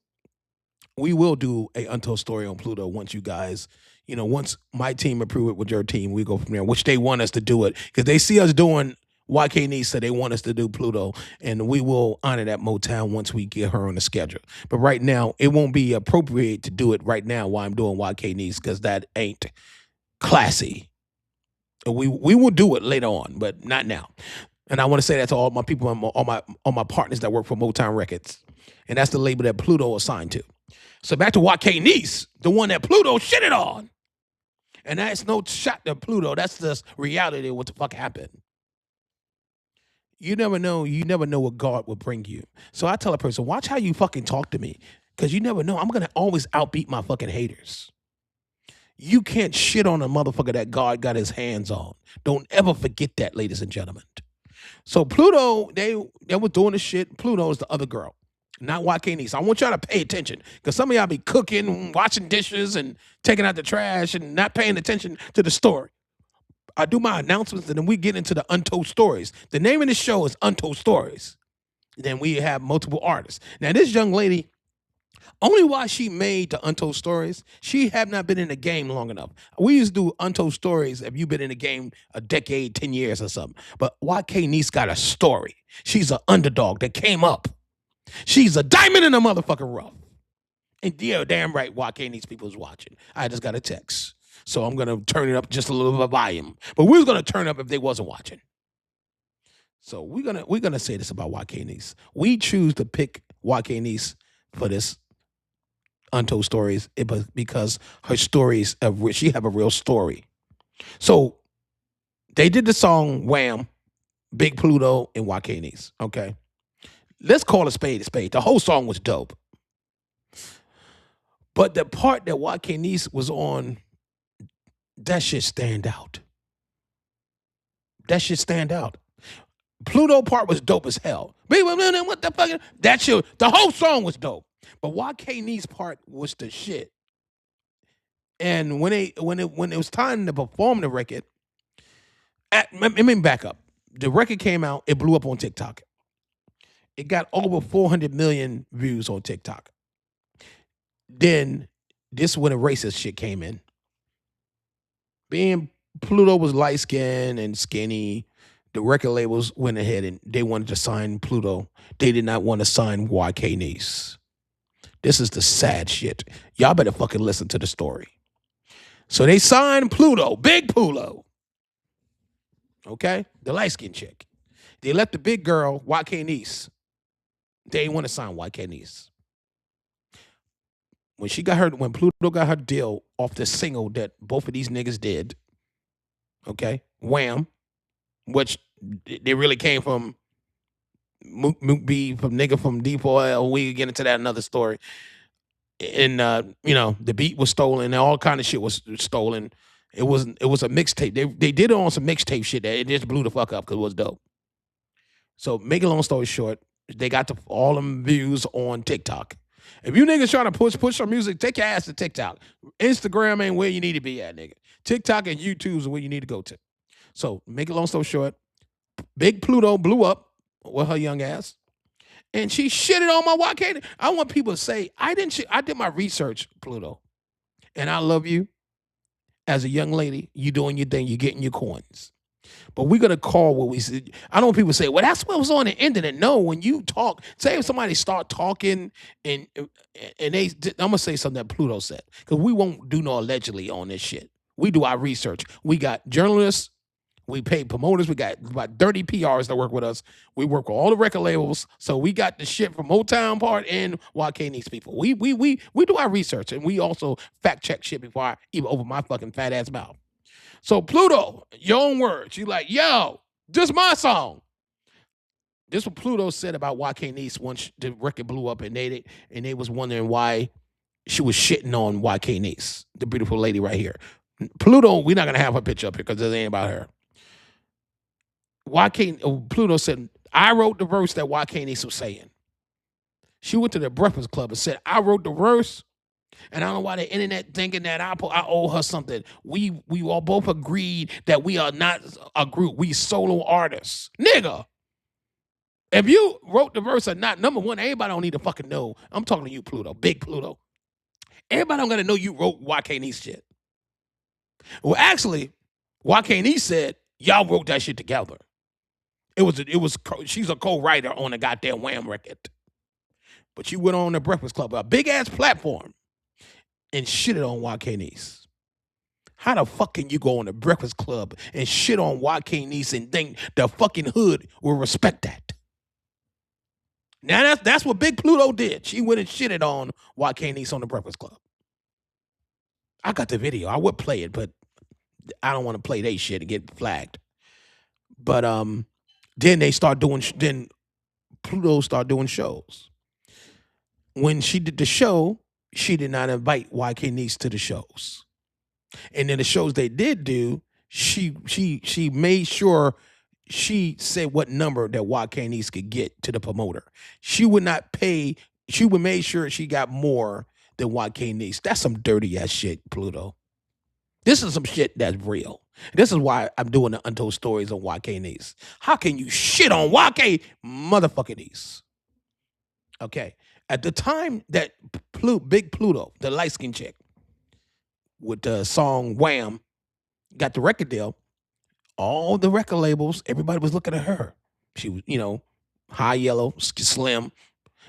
we will do a untold story on Pluto once you guys, once my team approve it with your team, we go from there, which they want us to do it. Because they see us doing YKNiece said they want us to do Pluto, and we will honor that Motown once we get her on the schedule. But right now, it won't be appropriate to do it right now while I'm doing YKNiece because that ain't classy. We will do it later on, but not now. And I want to say that to all my people, all my partners that work for Motown Records, and that's the label that Pluto assigned to. So back to YKNiece, the one that Pluto shitted on, and that's no shot to Pluto. That's just reality of what the fuck happened. You never know what God will bring you. So I tell a person, watch how you fucking talk to me. Because you never know. I'm going to always outbeat my fucking haters. You can't shit on a motherfucker that God got his hands on. Don't ever forget that, ladies and gentlemen. So Pluto, they were doing the shit. Pluto is the other girl, not YKNiece. I want y'all to pay attention. Because some of y'all be cooking, washing dishes, and taking out the trash, and not paying attention to the story. I do my announcements, and then we get into the Untold Stories. The name of the show is Untold Stories. Then we have multiple artists. Now, this young lady, only why she made the Untold Stories, she have not been in the game long enough. We used to do Untold Stories if you've been in the game a decade, 10 years or something. But YKNiece got a story. She's an underdog that came up. She's a diamond in the motherfucking rough. And yeah, damn right, YKNiece people is watching. I just got a text. So I'm going to turn it up just a little bit of volume. But we was going to turn up if they wasn't watching. So we're gonna say this about YKNiece. We choose to pick YKNiece for this Untold Stories because her stories, she have a real story. So they did the song Wham, Big Pluto, and YKNiece, okay? Let's call a spade a spade. The whole song was dope. But the part that YKNiece was on, that shit stand out. That shit stand out. Pluto part was dope as hell. What the fuck? That shit, the whole song was dope. But YKNiece part was the shit. And when it was time to perform the record, Let me back up. The record came out. It blew up on TikTok. It got over 400 million views on TikTok. Then this is when the racist shit came in. Being Pluto was light skinned and skinny, the record labels went ahead and they wanted to sign Pluto. They did not want to sign YKNiece. This is the sad shit. Y'all better fucking listen to the story. So they signed Pluto, Big Pluto. Okay? The light-skinned chick. They left the big girl, YKNiece. They didn't want to sign YKNiece. When Pluto got her deal off the single that both of these niggas did, okay, Wham, which they really came from Mook B, from nigga from D4L. We can get into that another story. And the beat was stolen and all kind of shit was stolen. It was a mixtape. They did it on some mixtape shit that it just blew the fuck up because it was dope. So make a long story short, they got all them views on TikTok. If you niggas trying to push some music, take your ass to TikTok. Instagram ain't where you need to be at, nigga. TikTok and YouTube is where you need to go to. So make a long story short, Big Pluto blew up with her young ass. And she shitted on my YK. I want people to say, I did my research, Pluto. And I love you. As a young lady, you doing your thing, you getting your coins. But we got to call what we said. I don't want people to say, well, that's what was on the internet. No, when you talk, say if somebody start talking and I'm going to say something that Pluto said. Because we won't do no allegedly on this shit. We do our research. We got journalists. We pay promoters. We got about 30 PRs that work with us. We work with all the record labels. So we got the shit from Motown part and YKNiece people. We do our research and we also fact check shit before I even open my fucking fat ass mouth. So Pluto, your own words. You like, yo, this my song. This is what Pluto said about YKNiece once the record blew up and they was wondering why she was shitting on YKNiece, the beautiful lady right here. Pluto, we're not gonna have her picture up here because it ain't about her. Pluto said, I wrote the verse that YKNiece was saying. She went to the Breakfast Club and said, I wrote the verse, and I don't know why the internet thinking that I owe her something. We all both agreed that we are not a group. We solo artists. Nigga, if you wrote the verse or not, number one, everybody don't need to fucking know. I'm talking to you, Pluto, Big Pluto. Everybody don't got to know you wrote YKNiece shit. Well, actually, YKNiece said, y'all wrote that shit together. She's a co-writer on a goddamn Wham record. But you went on the Breakfast Club, a big-ass platform, and shitted on YKNiece. How the fuck can you go on the Breakfast Club and shit on YKNiece and think the fucking hood will respect that? Now, that's what Big Pluto did. She went and shitted on YKNiece on the Breakfast Club. I got the video. I would play it, but I don't want to play they shit and get flagged. But then then Pluto started doing shows. When she did the show, she did not invite YKNiece to the shows. And then the shows they did do, she made sure she said what number that YKNiece could get to the promoter. She would not pay, she would make sure she got more than YKNiece. That's some dirty ass shit, Pluto. This is some shit that's real. This is why I'm doing the Untold Stories on YKNiece. How can you shit on YK motherfucking Niece? Okay. At the time that Big Pluto, the light-skinned chick, with the song Wham, got the record deal, all the record labels, everybody was looking at her. She was, high yellow, slim.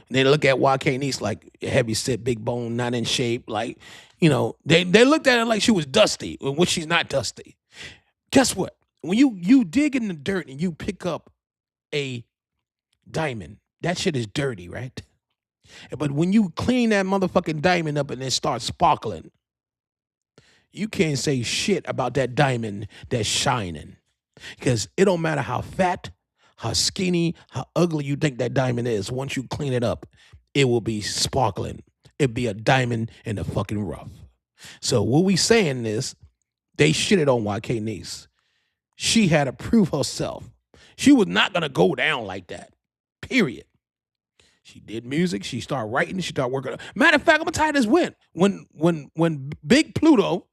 And they look at YKNiece like heavy set, big bone, not in shape. Like, they looked at her like she was dusty, which she's not dusty. Guess what? When you dig in the dirt and you pick up a diamond, that shit is dirty, right? But when you clean that motherfucking diamond up and it starts sparkling, you can't say shit about that diamond that's shining. Because it don't matter how fat, how skinny, how ugly you think that diamond is. Once you clean it up, it will be sparkling. It'll be a diamond in the fucking rough. So what we saying is, they shitted on YKNiece. She had to prove herself. She was not going to go down like that. Period. She did music. She started writing. She started working. Matter of fact, I'm gonna tell you this when Big Pluto,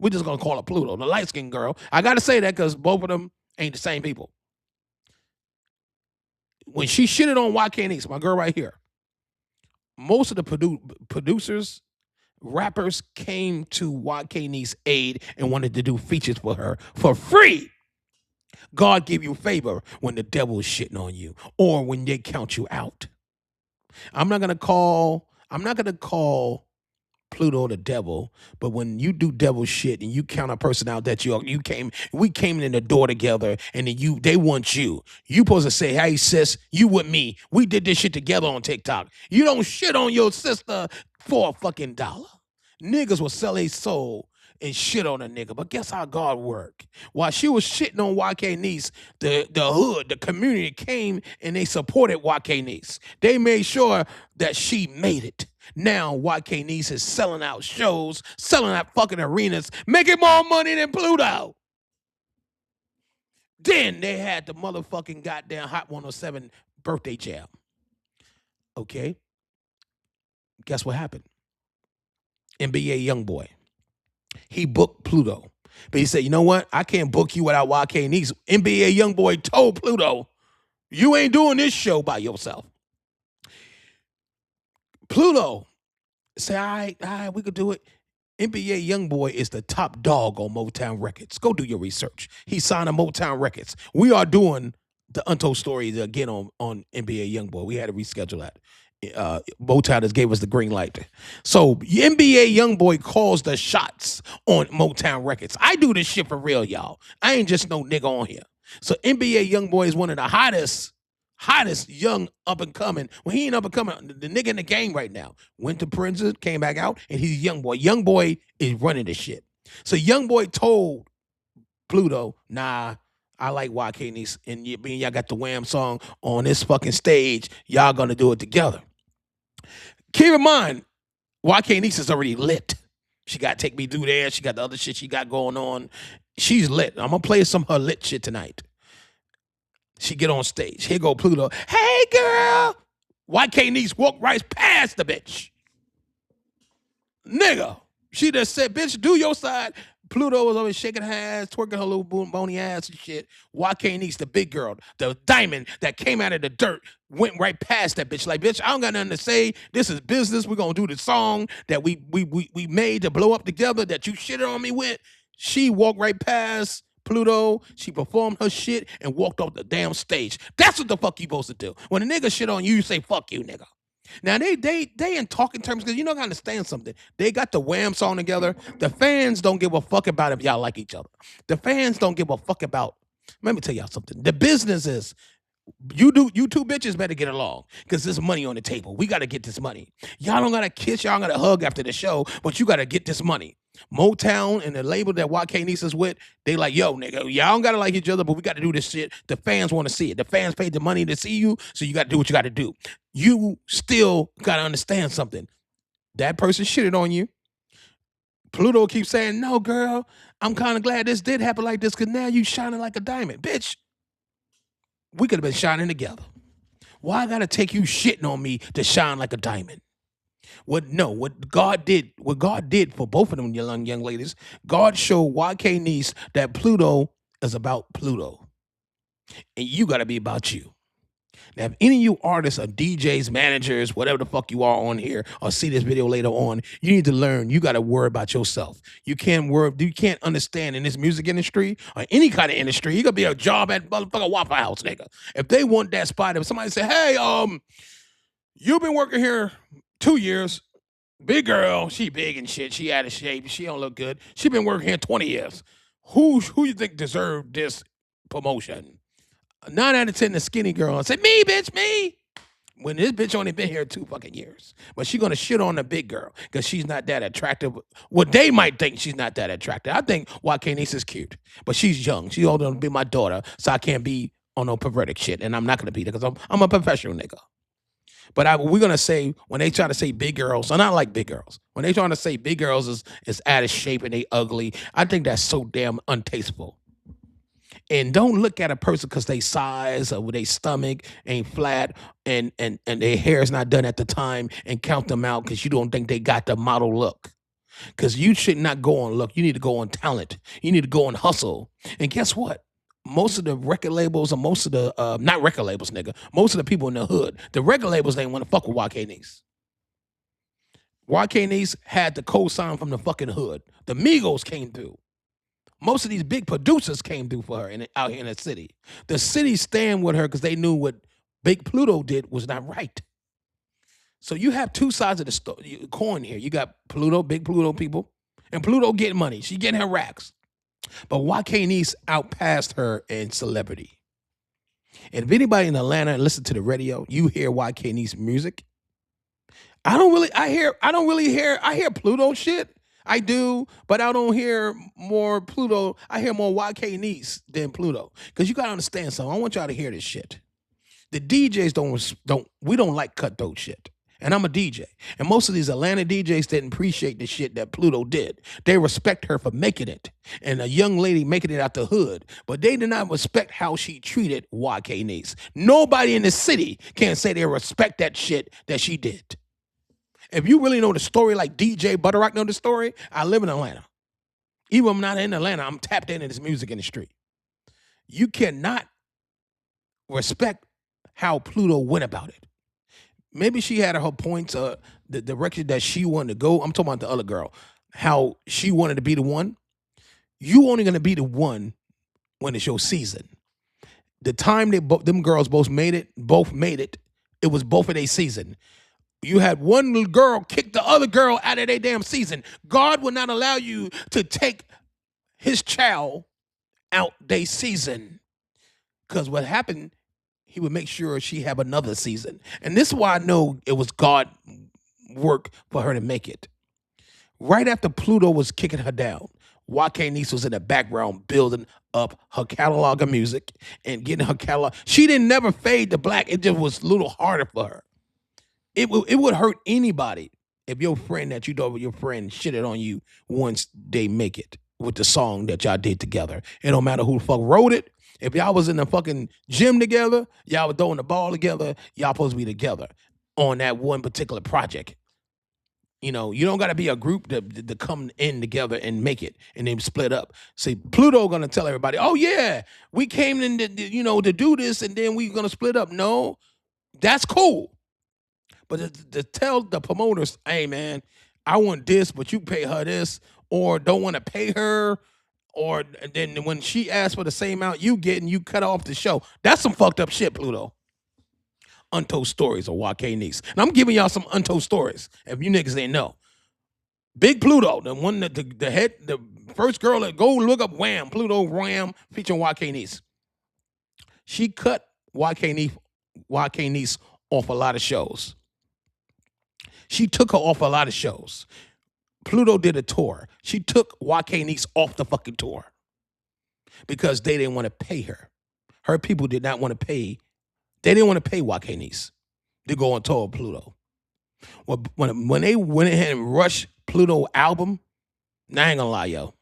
We're just gonna call her Pluto, the light-skinned girl. I gotta say that because both of them ain't the same people. When she shitted on YKNiece, my girl right here, most of the producers, rappers came to YKNiece's aid and wanted to do features for her for free. God give you favor when the devil is shitting on you or when they count you out. I'm not gonna call Pluto the devil, but when you do devil shit and you count a person out that we came in the door together and then they want you. You supposed to say, hey sis, you with me. We did this shit together on TikTok. You don't shit on your sister for a fucking dollar. Niggas will sell a soul and shit on a nigga. But guess how God worked? While she was shitting on YKNiece, the hood, the community came and they supported YKNiece. They made sure that she made it. Now YKNiece is selling out shows, selling out fucking arenas, making more money than Pluto. Then they had the motherfucking goddamn Hot 107 birthday jam. Okay. Guess what happened? NBA Youngboy. He booked Pluto. But he said, you know what? I can't book you without YKNiece. NBA Youngboy told Pluto, you ain't doing this show by yourself. Pluto said, all right, we could do it. NBA Youngboy is the top dog on Motown Records. Go do your research. He signed to Motown Records. We are doing the Untold story again on NBA Youngboy. We had to reschedule that. Motown just gave us the green light. So NBA Youngboy calls the shots on Motown Records. I do this shit for real, y'all. I ain't just no nigga on here. So NBA Youngboy is one of the hottest young up and coming. Well, he ain't up and coming. The nigga in the game right now. Went to prison, came back out, and he's Youngboy. Youngboy is running the shit. So Youngboy told Pluto, nah, I like YKNiece, and y'all got the Wham song on this fucking stage. Y'all gonna do it together. Keep in mind, YKNiece is already lit. She got Take Me Through There. She got the other shit she got going on. She's lit. I'm gonna play some of her lit shit tonight. She get on stage. Here go Pluto. Hey, girl. YKNiece walk right past the bitch. Nigga. She just said, bitch, do your side. Pluto was always shaking her ass, twerking her little bony ass and shit. YKNiece, the big girl, the diamond that came out of the dirt, went right past that bitch. Like, bitch, I don't got nothing to say. This is business. We're going to do the song that we made to blow up together that you shitted on me with. She walked right past Pluto. She performed her shit and walked off the damn stage. That's what the fuck you supposed to do. When a nigga shit on you, you say, fuck you, nigga. Now, they in talking terms, because you don't understand something. They got the Wham song together. The fans don't give a fuck about if y'all like each other. The fans don't give a fuck about, let me tell y'all something. The business is, you two bitches better get along, because there's money on the table. We got to get this money. Y'all don't got to kiss, y'all got to hug after the show, but you got to get this money. Motown and the label that YKNiece is with, they like, yo, nigga, y'all don't got to like each other, but we got to do this shit. The fans want to see it. The fans paid the money to see you, so you got to do what you got to do. You still got to understand something. That person shitted on you. Pluto keeps saying, no, girl, I'm kind of glad this did happen like this, because now you shining like a diamond. Bitch, we could have been shining together. Why I got to take you shitting on me to shine like a diamond? What God did for both of them young ladies, God showed YKNiece that Pluto is about Pluto. And you got to be about you. Now, if any of you artists or DJs, managers, whatever the fuck you are on here, or see this video later on, you need to learn. You got to worry about yourself. You can't understand in this music industry or any kind of industry. You got to be a job at motherfucking Waffle House, nigga. If they want that spot, if somebody say, hey, you've been working here 2 years. Big girl, she big and shit. She out of shape. She don't look good. She been working here 20 years. Who you think deserved this promotion? 9 out of 10, the skinny girl, and say, me, bitch, me. When this bitch only been here 2 fucking years. But she gonna shit on the big girl because she's not that attractive. Well, they might think she's not that attractive. I think YKNiece is cute, but she's young. She's older than be my daughter, so I can't be on no perverted shit, and I'm not gonna be there because I'm a professional nigga. But we're gonna say, when they try to say big girls, and I like big girls. When they trying to say big girls is out of shape and they ugly, I think that's so damn untasteful. And don't look at a person because they size or their stomach ain't flat and their hair is not done at the time and count them out because you don't think they got the model look. Because you should not go on luck. You need to go on talent. You need to go on hustle. And guess what? Most of the record labels, or most of the not record labels, nigga. Most of the people in the hood, the record labels ain't want to fuck with YKNiece. YKNiece had the co-sign from the fucking hood. The Migos came through. Most of these big producers came through for her out here in the city. The city stand with her because they knew what Big Pluto did was not right. So you have two sides of the coin here. You got Pluto, Big Pluto people, and Pluto getting money. She getting her racks. But YKNiece outpassed her in celebrity. And if anybody in Atlanta listen to the radio, you hear YKNiece music. I hear Pluto shit. I do, but I don't hear more Pluto. I hear more YKNiece than Pluto. Because you got to understand something. I want y'all to hear this shit. The DJs don't like cutthroat shit. And I'm a DJ. And most of these Atlanta DJs didn't appreciate the shit that Pluto did. They respect her for making it. And a young lady making it out the hood. But they did not respect how she treated YKNiece. Nobody in the city can say they respect that shit that she did. If you really know the story like DJButterrock know the story, I live in Atlanta. Even if I'm not in Atlanta, I'm tapped into this music industry. You cannot respect how Pluto went about it. Maybe she had her points, the direction that she wanted to go. I'm talking about the other girl, how she wanted to be the one. You only going to be the one when it's your season. The time them girls both made it, it was both of their season. You had one little girl kick the other girl out of their damn season. God would not allow you to take his child out their season. Because what happened, he would make sure she have another season. And this is why I know it was God work for her to make it. Right after Pluto was kicking her down, YKNiece was in the background building up her catalog of music and getting her catalog. She didn't never fade to black. It just was a little harder for her. It would hurt anybody if your friend that you know your friend shitted on you once they make it with the song that y'all did together. It don't matter who the fuck wrote it. If y'all was in the fucking gym together, y'all were throwing the ball together, y'all supposed to be together on that one particular project. You know, you don't got to be a group to come in together and make it and then split up. See, Pluto going to tell everybody, oh, yeah, we came in to do this and then we going to split up. No, that's cool. But to tell the promoters, hey, man, I want this, but you pay her this, or don't want to pay her, or then when she asks for the same amount you get and you cut off the show, that's some fucked up shit, Pluto. Untold stories of YKNiece. And I'm giving y'all some untold stories, if you niggas didn't know. Big Pluto, the one that the first girl that go look up Wham, Pluto Wham, featuring YKNiece. She cut YKNiece off a lot of shows. She took her off a lot of shows. Pluto did a tour. She took YKNiece off the fucking tour because they didn't want to pay her. Her people did not want to pay. They didn't want to pay YKNiece to go on tour with Pluto. Well, when they went ahead and rushed Pluto album, I ain't gonna lie, yo.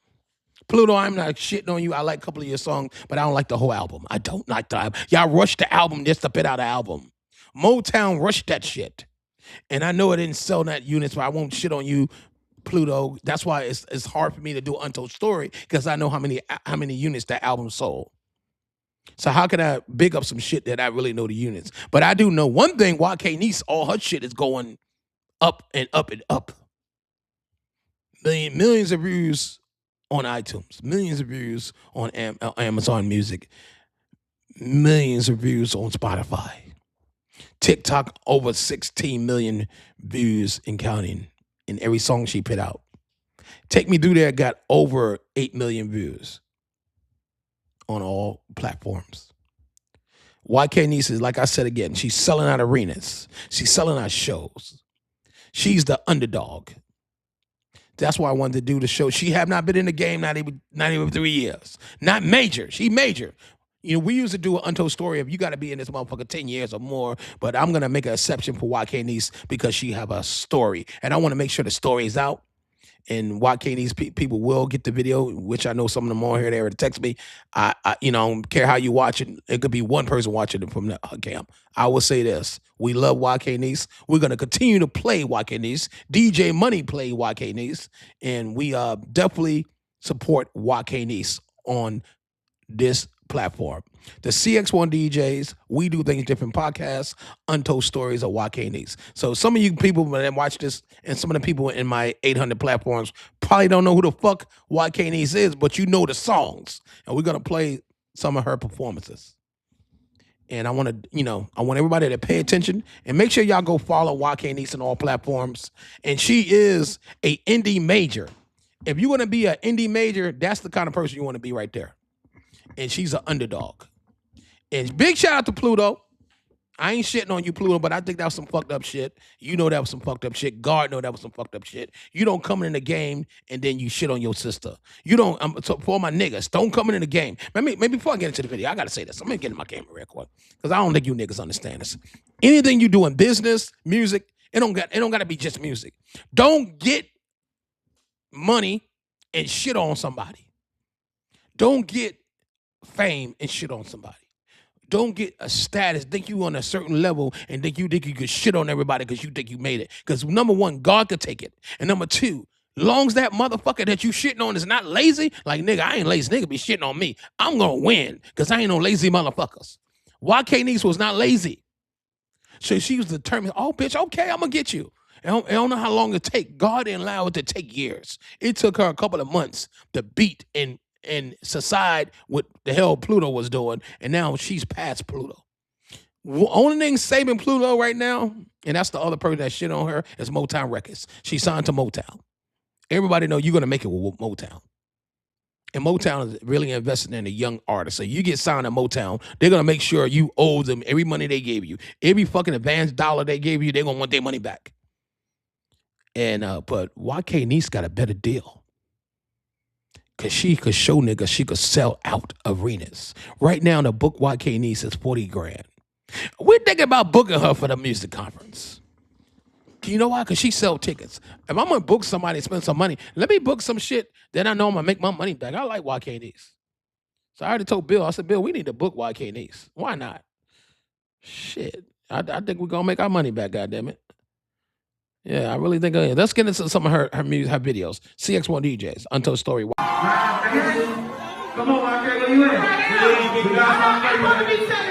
Pluto, I'm not shitting on you. I like a couple of your songs, but I don't like the whole album. I don't like the album. Y'all rushed the album just to put out an album. Motown rushed that shit. And I know it didn't sell that units, but I won't shit on you, Pluto. That's why it's hard for me to do an Untold story, because I know how many units that album sold. So how can I big up some shit that I really know the units? But I do know one thing, YKNiece, all her shit is going up and up and up. Millions of views on iTunes, millions of views on Amazon Music, millions of views on Spotify. TikTok, over 16 million views and counting in every song she put out. Take Me Through There got over 8 million views on all platforms. YKNiece is, like I said again, she's selling out arenas. She's selling out shows. She's the underdog. That's why I wanted to do the show. She have not been in the game, not even 3 years. Not major. She major. You know, we used to do an Untold story of you got to be in this motherfucker 10 years or more, but I'm going to make an exception for YKNiece because she have a story. And I want to make sure the story is out. And YKNiece people will get the video, which I know some of them on here, they already text me. I don't care how you watch it. It could be one person watching it from the camp. I will say this. We love YKNiece. We're going to continue to play YKNiece. DJ Money play YKNiece. And we definitely support YKNiece on this platform. The Cx1DJs, we do things different podcasts, Untold Stories of YKNiece. So some of you people that watch this and some of the people in my 800 platforms probably don't know who the fuck YKNiece is, but you know the songs. And we're going to play some of her performances. And I want to, I want everybody to pay attention and make sure y'all go follow YKNiece on all platforms. And she is a indie major. If you want to be an indie major, that's the kind of person you want to be right there. And she's an underdog. And big shout out to Pluto. I ain't shitting on you, Pluto, but I think that was some fucked up shit. You know that was some fucked up shit. God know that was some fucked up shit. You don't come in the game and then you shit on your sister. You don't, so for my niggas, don't come in the game. Maybe before I get into the video, I got to say this. I'm going to get in my camera real quick because I don't think you niggas understand this. Anything you do in business, music, it don't got to be just music. Don't get money and shit on somebody. Don't get fame and shit on somebody. Don't get a status, think you on a certain level and think you could shit on everybody because you think you made it. Because number one, God could take it. And number two, long as that motherfucker that you shitting on is not lazy, like nigga, I ain't lazy, nigga be shitting on me. I'm gonna win because I ain't no lazy motherfuckers. YKNiece was not lazy. So she was determined, oh bitch, okay, I'm gonna get you. I don't know how long it take. God didn't allow it to take years. It took her a couple of months to beat and society what the hell Pluto was doing, and now she's past Pluto. Only thing saving Pluto right now, and that's the other person that shit on her, is Motown Records. She signed to Motown. Everybody know you're gonna make it with Motown. And Motown is really investing in a young artist. So you get signed to Motown, they're gonna make sure you owe them every money they gave you. Every fucking advance dollar they gave you, they're gonna want their money back. And but YKNiece got a better deal. Because she could show niggas she could sell out arenas. Right now, the book YKNiece is 40 grand. We're thinking about booking her for the music conference. You know why? Because she sell tickets. If I'm going to book somebody and spend some money, let me book some shit that I know I'm going to make my money back. I like YKNiece. So I already told Bill, I said, Bill, we need to book YKNiece. Why not? Shit. I think we're going to make our money back, goddammit. Yeah, I really think. Let's get into some of her music, her videos. Cx1DJs, Untold Story. Come on, YK, where you at?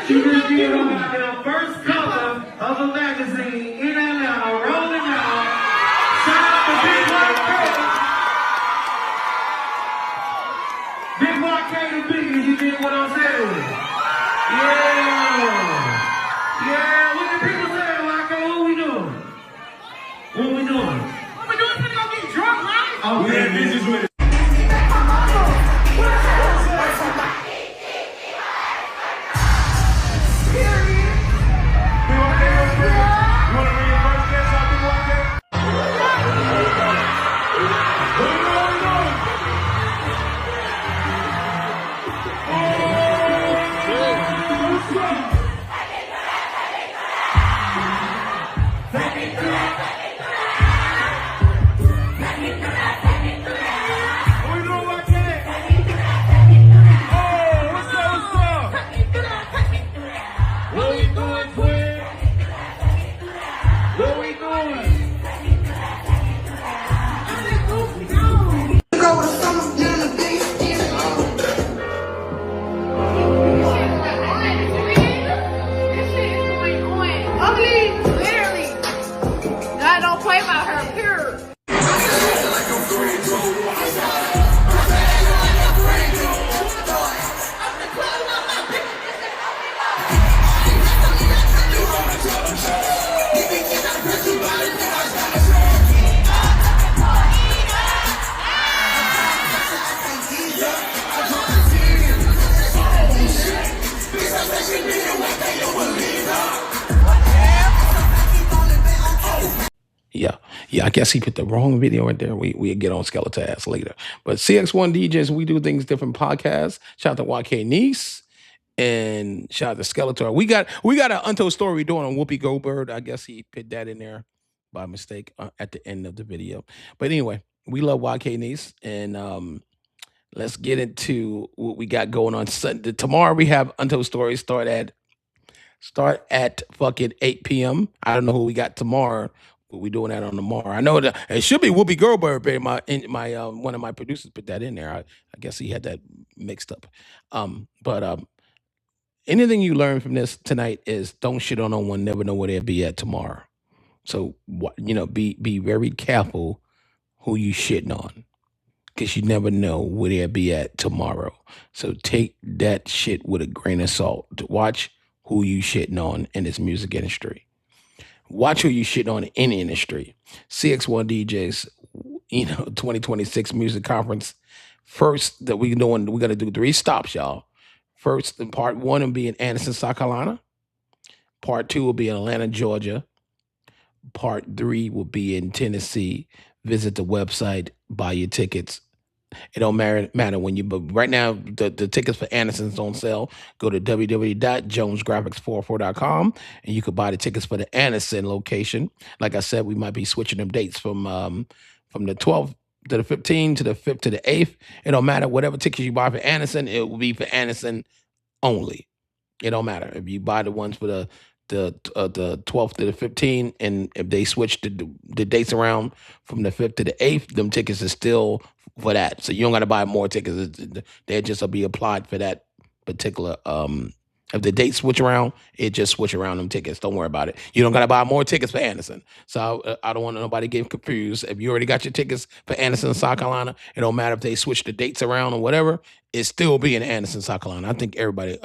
She just did on the first cover of a magazine in Atlanta, rolling out. Shout out to Big YK the biggest. You did what I'm saying. Yeah, what the people saying, YK? What we doing? What we doing? What we doing? Finna go get drunk, right? Oh, yeah, this is what it is. Yeah, I guess he put the wrong video right there. We get on skeleton ass later. But Cx1DJs, we do things different podcasts. Shout out to YKNiece and shout out to Skeletor. We got an Untold Story doing on Whoopi Goldberg. I guess he put that in there by mistake at the end of the video. But anyway, We love YKNiece, and let's get into what we got going on Sunday. Tomorrow we have Untold Stories start at fucking 8 p.m. I don't know who we got tomorrow, but we doing that on tomorrow. I know that it should be Whoopi Goldberg, but my one of my producers put that in there. I guess he had that mixed up. But anything you learn from this tonight is don't shit on no one, never know where they'll be at tomorrow. So be very careful who you shitting on, because you never know where they'll be at tomorrow. So take that shit with a grain of salt. Watch who you shitting on in this music industry. Watch who you shitting on in any industry. Cx1DJs, 2026 music conference. First that we're gonna do 3 stops, y'all. First, in part 1 will be in Anderson, South Carolina. Part 2 will be in Atlanta, Georgia. Part 3 will be in Tennessee. Visit the website, buy your tickets. It don't matter when but right now the tickets for Anderson's on sale. Go to www.jonesgraphics44.com and you could buy the tickets for the Anderson location. Like I said, we might be switching them dates from the 12th to the 15th to the 5th to the 8th. It don't matter. Whatever tickets you buy for Anderson, it will be for Anderson only. It don't matter if you buy the ones for the 12th to the 15th, and if they switch the dates around from the 5th to the 8th, them tickets are still for that. So you don't got to buy more tickets. They'll just be applied for that particular. If the dates switch around, it just switch around them tickets. Don't worry about it. You don't got to buy more tickets for Anderson. So I don't want nobody getting confused. If you already got your tickets for Anderson, South Carolina, it don't matter if they switch the dates around or whatever. It still be in Anderson, South Carolina. I think everybody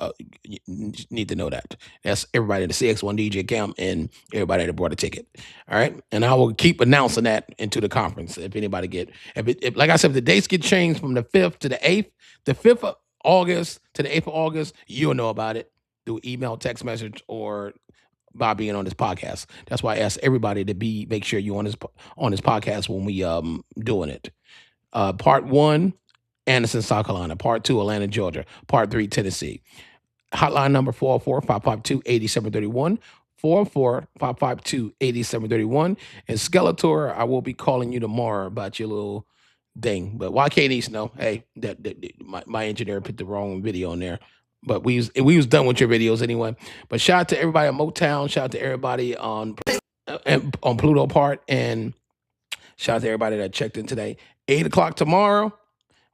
need to know that. That's everybody at the Cx1DJ camp and everybody that brought a ticket. All right, and I will keep announcing that into the conference. If anybody if like I said, if the dates get changed from the 5th to the 8th, the 5th of August to the 8th of August, you'll know about it through email, text message, or by being on this podcast. That's why I ask everybody to make sure you're on this podcast when we doing it. Part 1, Anderson, South Carolina. Part 2, Atlanta, Georgia. Part 3, Tennessee. Hotline number 404-552-8731. 404-552-8731. And Skeletor, I will be calling you tomorrow about your little thing. But YKNiece, no. Hey, my engineer put the wrong video in there. But we was done with your videos anyway. But shout out to everybody at Motown. Shout out to everybody on Pluto part. And shout out to everybody that checked in today. 8 o'clock tomorrow.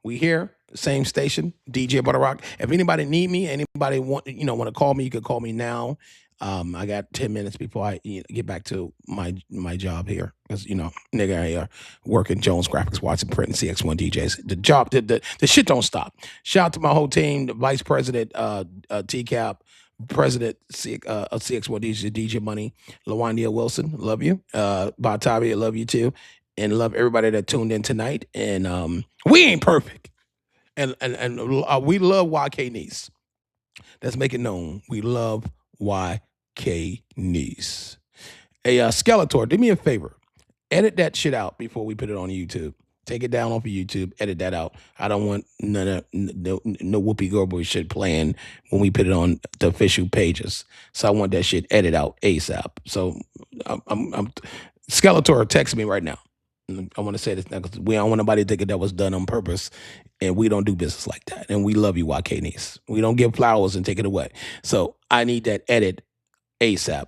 We here, same station, DJButterrock. If anybody need me, anybody want to call me, you can call me now. I got 10 minutes before I get back to my job here. Because, nigga, I working Jones Graphics, watching print, and Cx1DJs. The job, the shit don't stop. Shout out to my whole team, the Vice President, TCAP, President of Cx1DJs, DJ Money, LaWandia Wilson, love you. Batavi, I love you too. And love everybody that tuned in tonight. And we ain't perfect. And we love YKNiece. Let's make it known. We love YKNiece. Hey, Skeletor, do me a favor. Edit that shit out before we put it on YouTube. Take it down off of YouTube. Edit that out. I don't want no Whoopi Goldberg shit playing when we put it on the official pages. So I want that shit edited out ASAP. So I'm Skeletor, text me right now. I want to say this now because we don't want nobody thinking that was done on purpose, and we don't do business like that. And we love you, YKNiece. We don't give flowers and take it away. So I need that edit ASAP.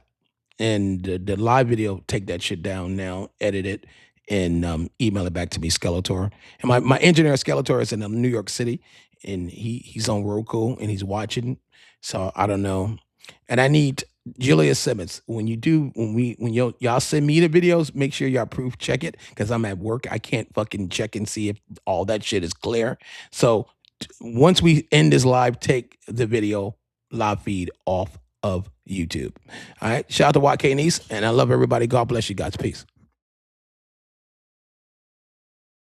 And the live video, take that shit down now, edit it, and email it back to me, Skeletor. And my engineer, Skeletor, is in New York City, and he's on Roku, and he's watching. So I don't know. And I need Julia Simmons. When y'all send me the videos, make sure y'all proof check it, because I'm at work. I can't fucking check and see if all that shit is clear. So once we end this live, take the video live feed off of YouTube. All right. Shout out to YKNiece, and I love everybody. God bless you guys. Peace.